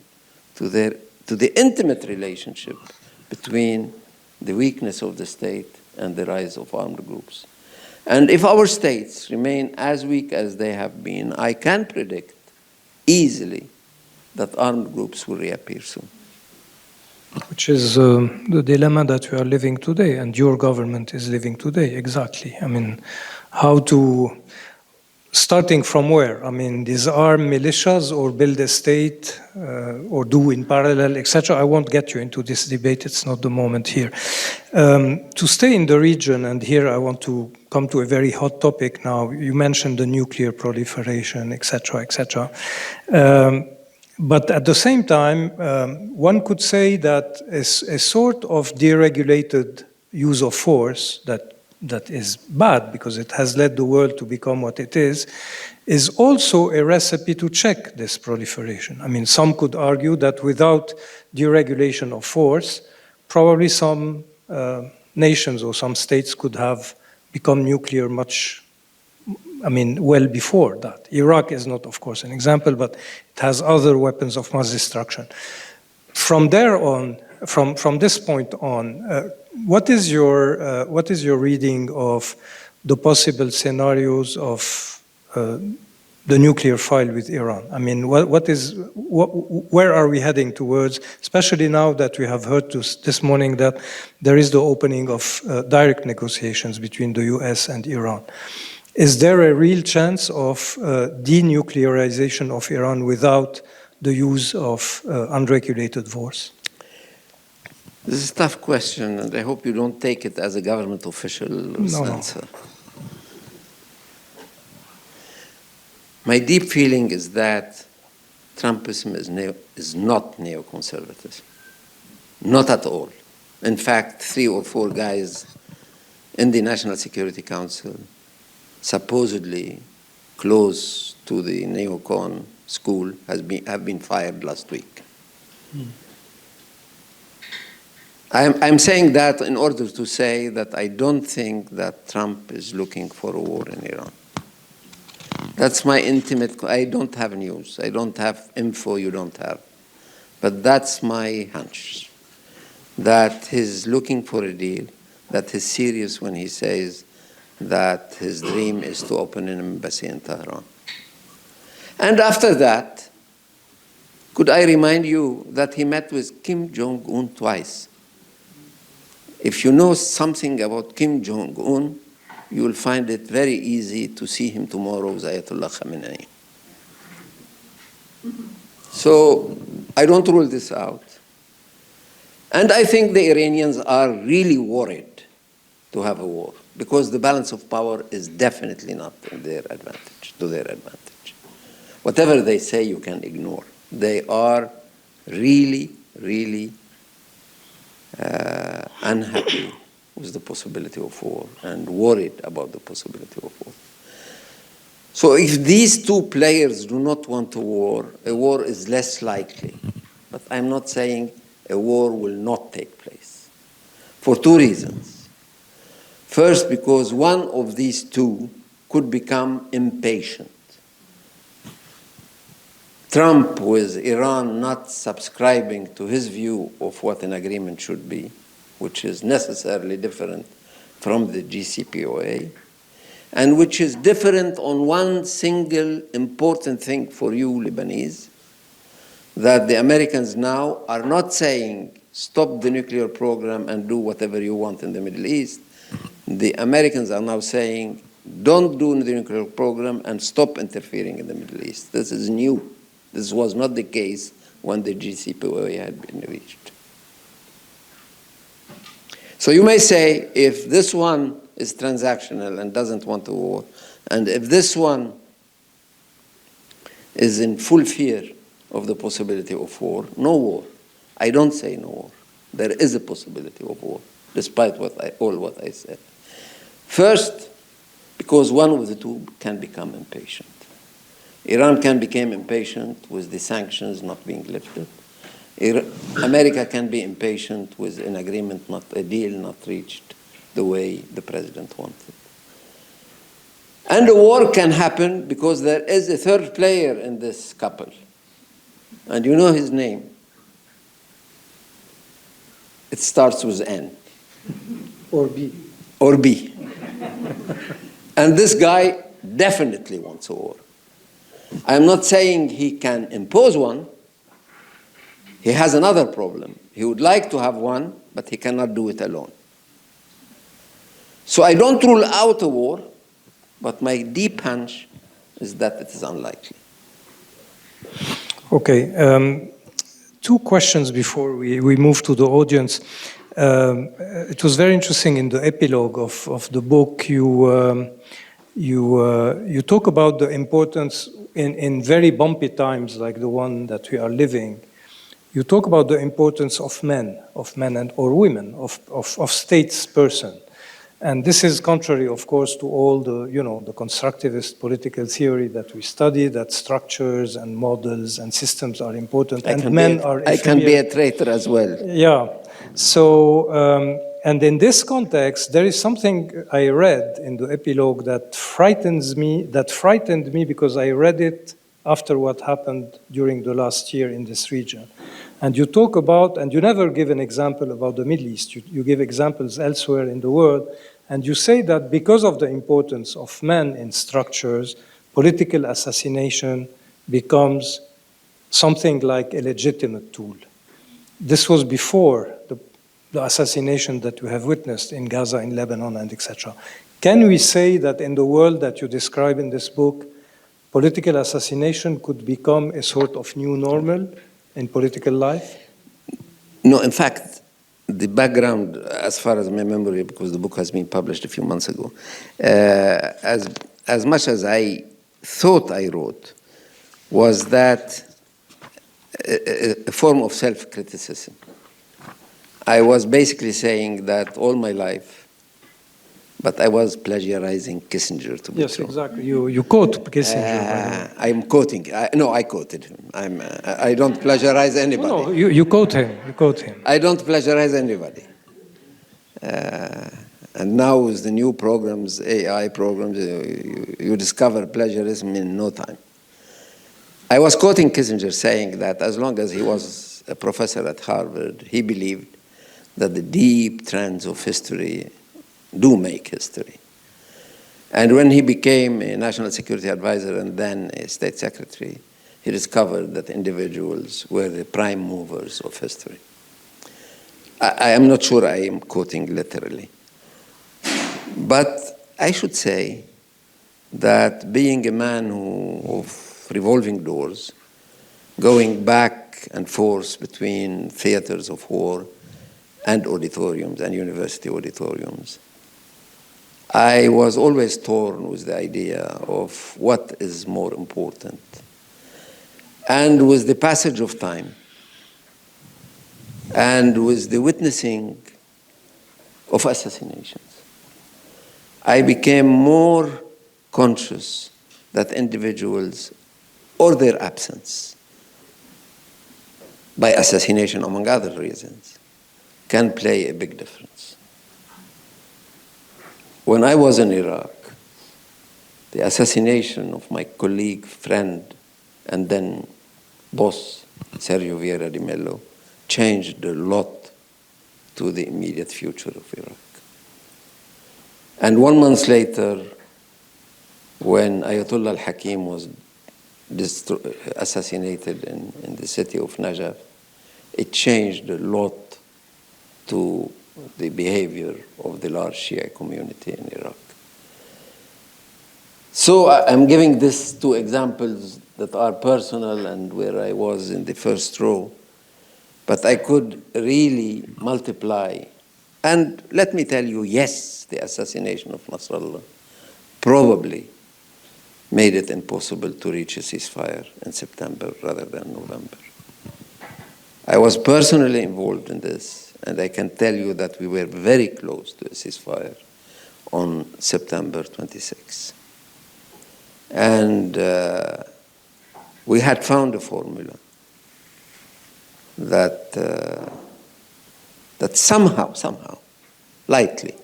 to the intimate relationship between the weakness of the state and the rise of armed groups. And if our states remain as weak as they have been, I can predict easily that armed groups will reappear soon. Which is the dilemma that we are living today, and your government is living today, exactly. I mean, how to, starting from where? I mean, disarm militias or build a state or do in parallel, etc. I won't get you into this debate, it's not the moment here. To stay in the region, and here I want to come to a very hot topic now. You mentioned the nuclear proliferation, etc., etc. But at the same time, one could say that a sort of deregulated use of force that is bad because it has led the world to become what it is also a recipe to check this proliferation. I mean, some could argue that without deregulation of force, probably some nations or some states could have become nuclear well before that. Iraq is not, of course, an example, but it has other weapons of mass destruction. From there on, from this point on, what is your reading of the possible scenarios of the nuclear file with Iran? I mean, where are we heading towards, especially now that we have heard this morning that there is the opening of direct negotiations between the US and Iran. Is there a real chance of denuclearization of Iran without the use of unregulated force? This is a tough question, and I hope you don't take it as a government official answer. My deep feeling is that Trumpism is not neoconservatism. Not at all. In fact, 3 or 4 guys in the National Security Council, supposedly close to the neocon school, have been fired last week. I'm saying that in order to say that I don't think that Trump is looking for a war in Iran. That's my intimate, I don't have news, I don't have info you don't have, but that's my hunch, that he's looking for a deal, that he's serious when he says that his dream is to open an embassy in Tehran. And after that, could I remind you that he met with Kim Jong-un twice? If you know something about Kim Jong-un, you will find it very easy to see him tomorrow with Ayatollah Khamenei. So I don't rule this out. And I think the Iranians are really worried to have a war, because the balance of power is definitely not in their advantage, to their advantage. Whatever they say, you can ignore. They are really, really unhappy with the possibility of war and worried about the possibility of war. So if these 2 players do not want a war is less likely. But I'm not saying a war will not take place, for 2 reasons. First, because one of these 2 could become impatient. Trump, with Iran not subscribing to his view of what an agreement should be, which is necessarily different from the JCPOA, and which is different on one single important thing for you Lebanese, that the Americans now are not saying stop the nuclear program and do whatever you want in the Middle East. The Americans are now saying don't do the nuclear program and stop interfering in the Middle East. This is new. This was not the case when the JCPOA had been reached. So you may say, if this one is transactional and doesn't want a war, and if this one is in full fear of the possibility of war, no war. I don't say no war. There is a possibility of war, despite all what I said. First, because one of the 2 can become impatient. Iran can become impatient with the sanctions not being lifted. America can be impatient with an agreement, a deal not reached the way the president wanted. And a war can happen because there is a 3rd player in this couple. And you know his name. It starts with N. Or B. Or B. And this guy definitely wants a war. I'm not saying he can impose one. He has another problem. He would like to have one, but he cannot do it alone. So I don't rule out a war, but my deep hunch is that it is unlikely. Okay. 2 questions before we move to the audience. It was very interesting in the epilogue of the book. You talk about the importance in very bumpy times like the one that we are living. You talk about the importance of men and or women, of statesperson. And this is contrary, of course, to all the, the constructivist political theory that we study, that structures and models and systems are important, and men are ephemeral. I can be a traitor as well. Yeah. So, and in this context, there is something I read in the epilogue that frightened me because I read it after what happened during the last year in this region. And you talk about, and you never give an example about the Middle East, you give examples elsewhere in the world, and you say that because of the importance of men in structures, political assassination becomes something like a legitimate tool. This was before the assassination that we have witnessed in Gaza, in Lebanon, and etc. Can we say that in the world that you describe in this book, political assassination could become a sort of new normal in political life? No, in fact, the background, as far as my memory, because the book has been published a few months ago, as much as I thought I wrote was that a form of self-criticism. I was basically saying that all my life, but I was plagiarizing Kissinger, to be Yes, true. exactly. You quote Kissinger. I'm quoting. No, I quoted him. I don't plagiarize anybody. No, you quote him. You quote him. I don't plagiarize anybody. And now with the new programs, AI programs, you discover plagiarism in no time. I was quoting Kissinger saying that as long as he was a professor at Harvard, he believed that the deep trends of history do make history. And when he became a national security advisor and then a state secretary, he discovered that individuals were the prime movers of history. I am not sure I am quoting literally. But I should say that being a man of revolving doors, going back and forth between theaters of war and auditoriums and university auditoriums, I was always torn with the idea of what is more important. And with the passage of time, and with the witnessing of assassinations, I became more conscious that individuals or their absence, by assassination among other reasons, can play a big difference. When I was in Iraq, the assassination of my colleague, friend, and then boss, Sergio Vieira de Mello, changed a lot to the immediate future of Iraq. And 1 month later, when Ayatollah al-Hakim was assassinated in the city of Najaf, it changed a lot to the behavior of the large Shia community in Iraq. So I'm giving these two examples that are personal and where I was in the first row, but I could really multiply. And let me tell you, yes, the assassination of Nasrallah probably made it impossible to reach a ceasefire in September rather than November. I was personally involved in this, and I can tell you that we were very close to a ceasefire on September 26. And we had found a formula that somehow, lightly,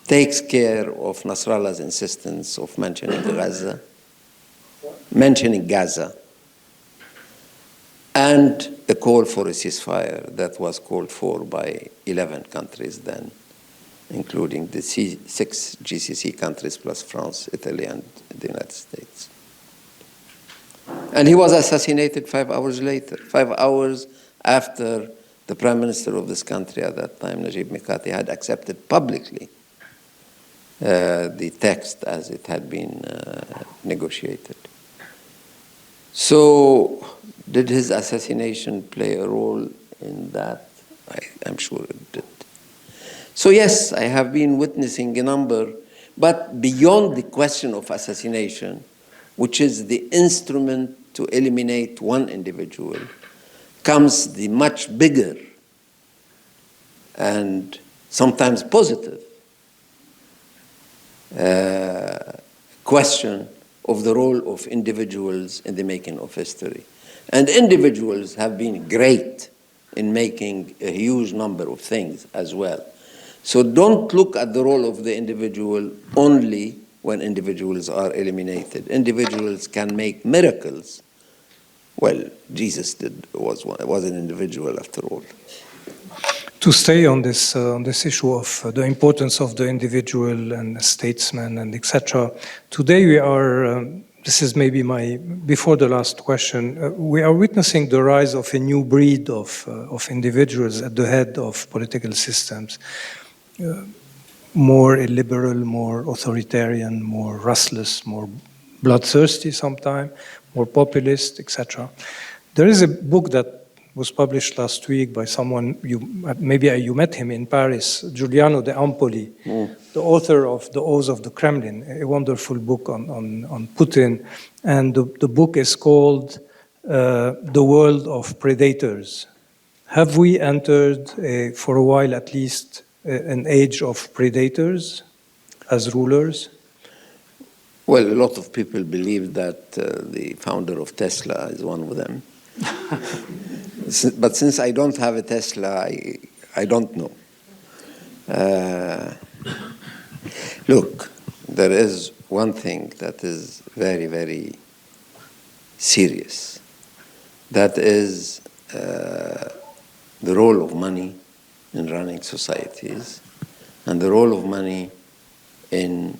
takes care of Nasrallah's insistence of mentioning Gaza, and a call for a ceasefire that was called for by 11 countries then, including the 6 GCC countries plus France, Italy, and the United States. And he was assassinated 5 hours later, 5 hours after the prime minister of this country at that time, Najib Mikati, had accepted publicly the text as it had been negotiated. So, did his assassination play a role in that? I'm sure it did. So yes, I have been witnessing a number, but beyond the question of assassination, which is the instrument to eliminate one individual, comes the much bigger and sometimes positive question of the role of individuals in the making of history. And individuals have been great in making a huge number of things as well. So don't look at the role of the individual only when individuals are eliminated. Individuals can make miracles. Well, Jesus was an individual after all. To stay on this issue of the importance of the individual and the statesman and etc. Today we are, this is maybe before the last question, we are witnessing the rise of a new breed of individuals at the head of political systems. More illiberal, more authoritarian, more restless, more bloodthirsty sometimes, more populist, etc. There is a book that was published last week by someone, maybe you met him in Paris, Giuliano de Ampoli, the author of The Oaths of the Kremlin, a wonderful book on Putin. And the book is called The World of Predators. Have we entered, for a while at least, an age of predators as rulers? Well, a lot of people believe that the founder of Tesla is one of them. But since I don't have a Tesla, I don't know. Look, there is one thing that is very, very serious. That is the role of money in running societies and the role of money in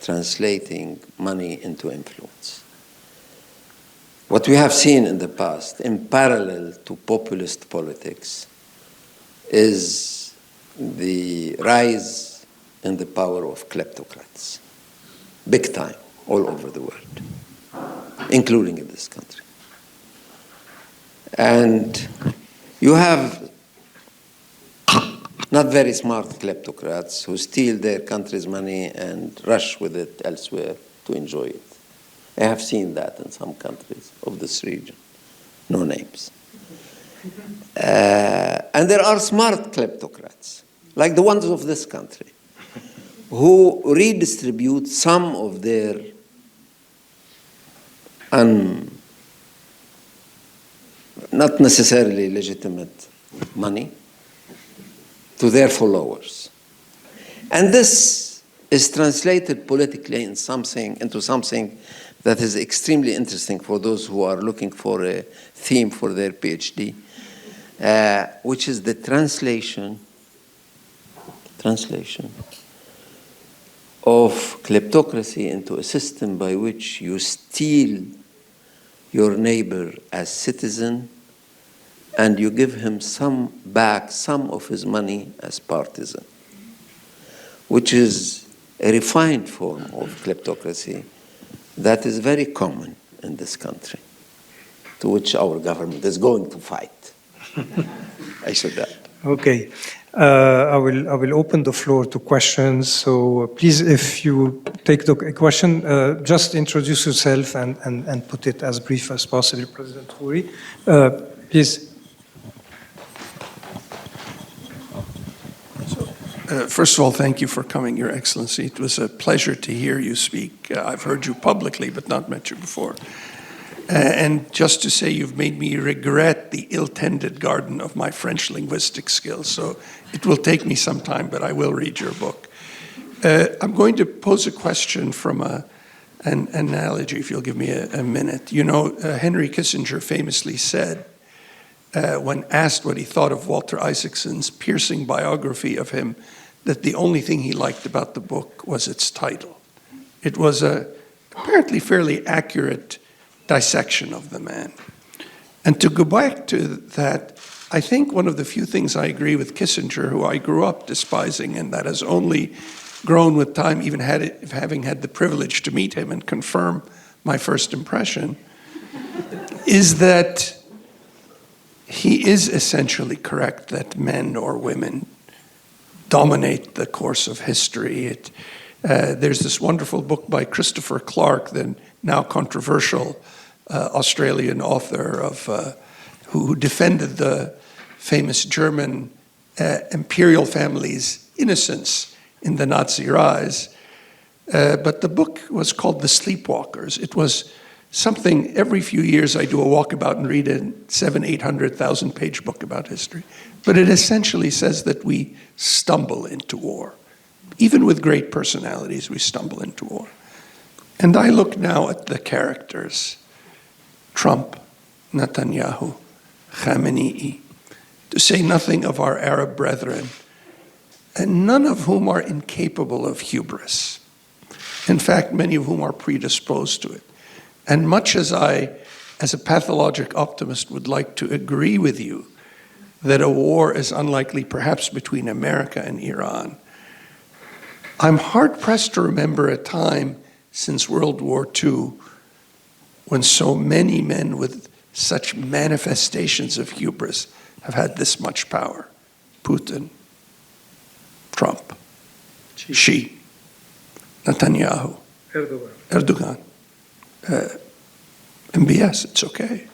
translating money into influence. What we have seen in the past, in parallel to populist politics, is the rise in the power of kleptocrats, big time, all over the world, including in this country. And you have not very smart kleptocrats who steal their country's money and rush with it elsewhere to enjoy it. I have seen that in some countries of this region, no names. And there are smart kleptocrats, like the ones of this country, who redistribute some of their not necessarily legitimate money to their followers. And this is translated politically into something that is extremely interesting for those who are looking for a theme for their PhD, which is the translation of kleptocracy into a system by which you steal your neighbor as citizen and you give him some of his money as partisan, which is a refined form of kleptocracy that is very common in this country, to which our government is going to fight. I said that. Okay. I will open the floor to questions. So please, if you take the question, just introduce yourself and put it as brief as possible, President Khoury. Please. First of all, thank you for coming, Your Excellency. It was a pleasure to hear you speak. I've heard you publicly, but not met you before. And just to say, you've made me regret the ill-tended garden of my French linguistic skills. So it will take me some time, but I will read your book. I'm going to pose a question from an analogy, if you'll give me a minute. You know, Henry Kissinger famously said, when asked what he thought of Walter Isaacson's piercing biography of him, that the only thing he liked about the book was its title. It was a apparently fairly accurate dissection of the man. And to go back to that, I think one of the few things I agree with Kissinger, who I grew up despising, and that has only grown with time, even having had the privilege to meet him and confirm my first impression, is that he is essentially correct that men or women dominate the course of history. There's this wonderful book by Christopher Clark, the now controversial Australian author who defended the famous German imperial family's innocence in the Nazi rise. But the book was called The Sleepwalkers. It was something, every few years I do a walkabout and read a 700,000-800,000 page book about history. But it essentially says that we stumble into war. Even with great personalities, we stumble into war. And I look now at the characters, Trump, Netanyahu, Khamenei, to say nothing of our Arab brethren, and none of whom are incapable of hubris. In fact, many of whom are predisposed to it. And much as I, as a pathologic optimist, would like to agree with you that a war is unlikely perhaps between America and Iran, I'm hard-pressed to remember a time since World War II when so many men with such manifestations of hubris have had this much power. Putin, Trump, Xi, Netanyahu, Erdogan. MBS, it's okay.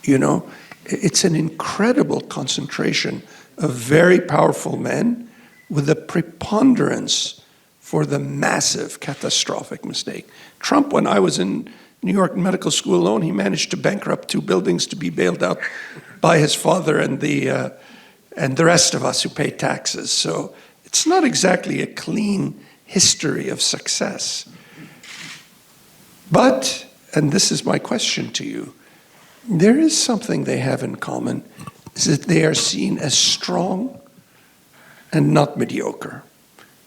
You know, it's an incredible concentration of very powerful men with a preponderance for the massive, catastrophic mistake. Trump, when I was in New York medical school alone, he managed to bankrupt 2 buildings to be bailed out by his father and the rest of us who pay taxes. So it's not exactly a clean history of success. But, and this is my question to you, there is something they have in common, is that they are seen as strong and not mediocre.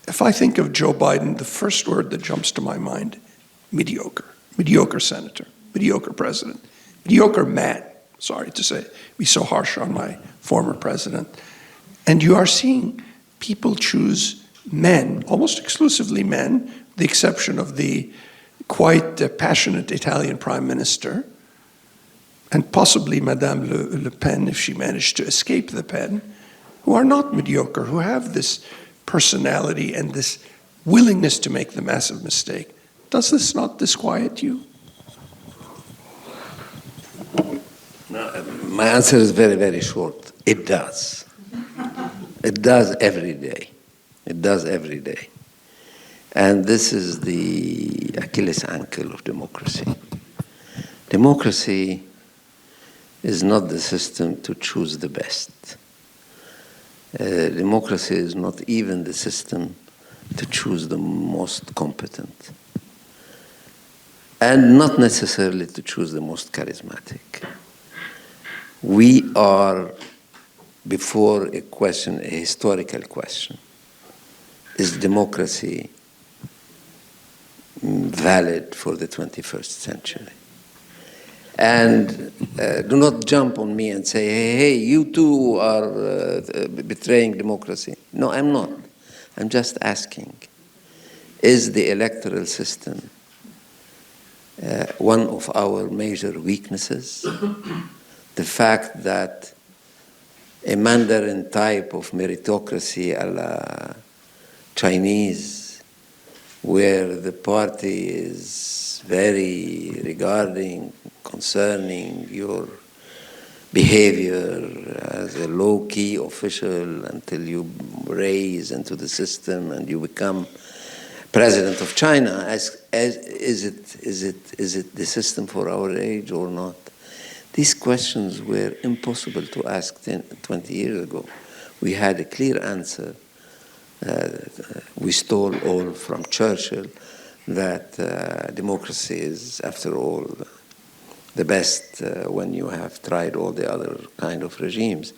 If I think of Joe Biden, the first word that jumps to my mind, mediocre. Mediocre senator, mediocre president, mediocre man, sorry to say, be so harsh on my former president. And you are seeing people choose men, almost exclusively men, with the exception of the quite passionate Italian prime minister, and possibly Madame Le Pen, if she managed to escape the pen, who are not mediocre, who have this personality and this willingness to make the massive mistake. Does this not disquiet you? No, my answer is very, very short. It does. It does every day. It does every day. And this is the Achilles ankle of democracy. Democracy is not the system to choose the best. Democracy is not even the system to choose the most competent. And not necessarily to choose the most charismatic. We are before a question, a historical question. Is democracy valid for the 21st century? And do not jump on me and say, hey, you too are betraying democracy. No, I'm not. I'm just asking, is the electoral system one of our major weaknesses? The fact that a Mandarin type of meritocracy a la Chinese, where the party is very regarding, concerning your behavior as a low-key official until you raise into the system and you become president of China, is it the system for our age or not? These questions were impossible to ask 20 years ago. We had a clear answer. We stole all from Churchill that democracy is, after all, the best when you have tried all the other kind of regimes.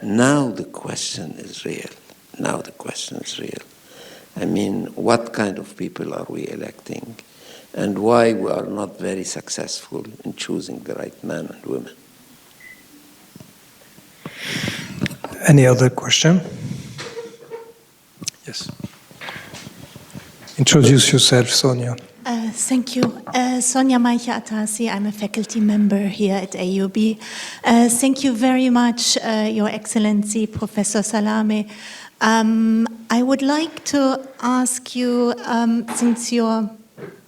Now the question is real. Now the question is real. I mean, what kind of people are we electing? And why we are not very successful in choosing the right men and women? Any other question? Yes. Introduce yourself, Sonia. Thank you. Sonia Maicha Atasi, I'm a faculty member here at AUB. Thank you very much, Your Excellency, Professor Salamé. I would like to ask you, since you're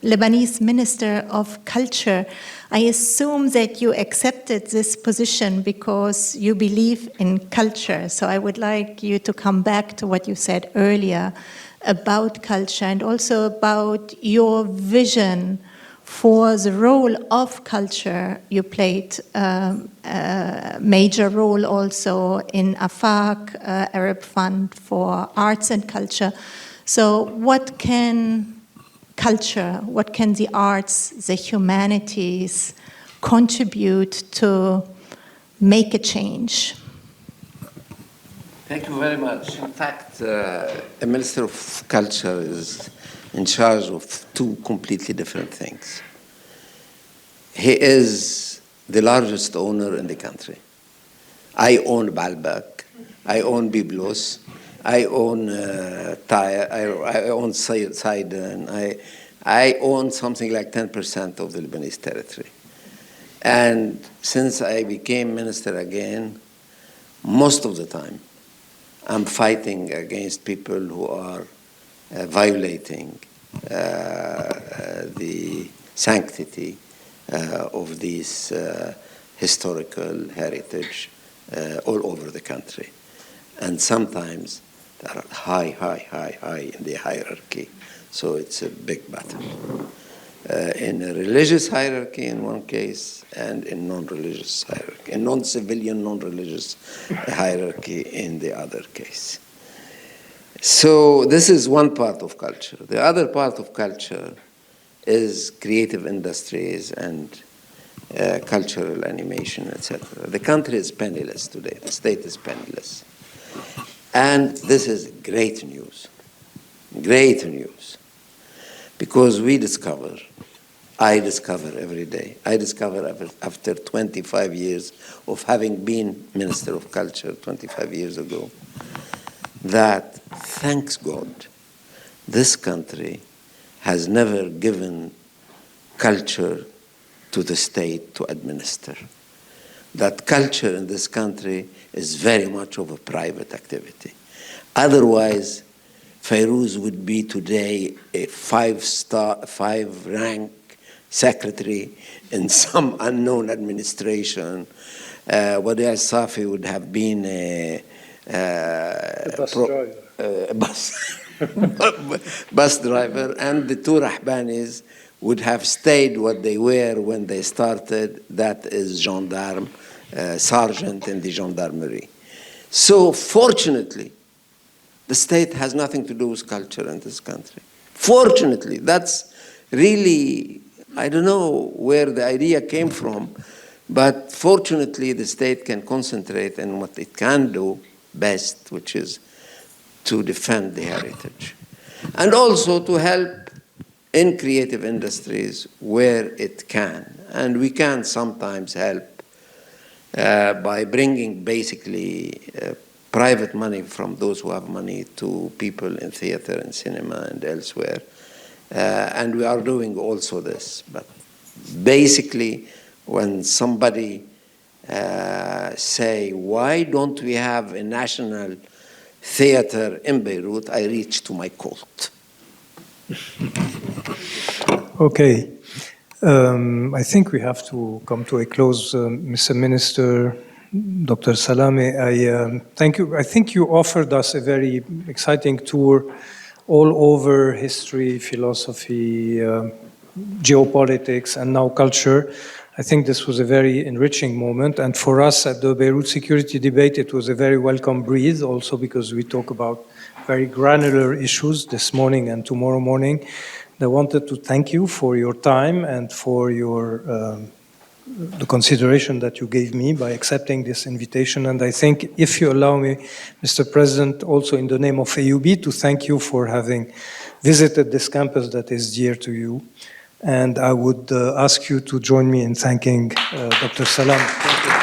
Lebanese Minister of Culture, I assume that you accepted this position because you believe in culture. So I would like you to come back to what you said earlier about culture and also about your vision for the role of culture. You played a major role also in AFAC, Arab Fund for Arts and Culture. So what can culture, what can the arts, the humanities contribute to make a change? Thank you very much. In fact, a Minister of Culture is in charge of two completely different things. He is the largest owner in the country. I own Baalbek, I own Byblos, I own Tyre, I own Sidon, I own something like 10% of the Lebanese territory. And since I became minister again, most of the time, I'm fighting against people who are violating the sanctity of this historical heritage all over the country. And sometimes they are high in the hierarchy. So it's a big battle. In a religious hierarchy in one case, and in non-religious hierarchy, in non-civilian, non-religious hierarchy in the other case. So this is one part of culture. The other part of culture is creative industries and cultural animation, etc. The country is penniless today. The state is penniless. And this is great news, because I discover every day, I discover after 25 years of having been Minister of Culture 25 years ago, that, thanks God, this country has never given culture to the state to administer. That culture in this country is very much of a private activity. Otherwise, Fayrouz would be today a five-rank secretary in some unknown administration. Wadi al-Safi would have been a bus driver, and the two Rahbanis would have stayed what they were when they started, that is gendarme, sergeant in the gendarmerie. So fortunately, the state has nothing to do with culture in this country. Fortunately, that's really, I don't know where the idea came from, but fortunately the state can concentrate on what it can do best, which is to defend the heritage. And also to help in creative industries where it can. And we can sometimes help by bringing basically private money from those who have money to people in theater and cinema and elsewhere. And we are doing also this. But basically, when somebody say, why don't we have a national theater in Beirut, I reach to my court. Okay. I think we have to come to a close, Mr. Minister, Dr. Salamé. I thank you. I think you offered us a very exciting tour all over history, philosophy, geopolitics, and now culture. I think this was a very enriching moment. And for us at the Beirut Security Debate, it was a very welcome breeze, also because we talk about very granular issues this morning and tomorrow morning. I wanted to thank you for your time and for your the consideration that you gave me by accepting this invitation. And I think, if you allow me, Mr. President, also in the name of AUB, to thank you for having visited this campus that is dear to you. And I would ask you to join me in thanking Dr. Salam. Thank you.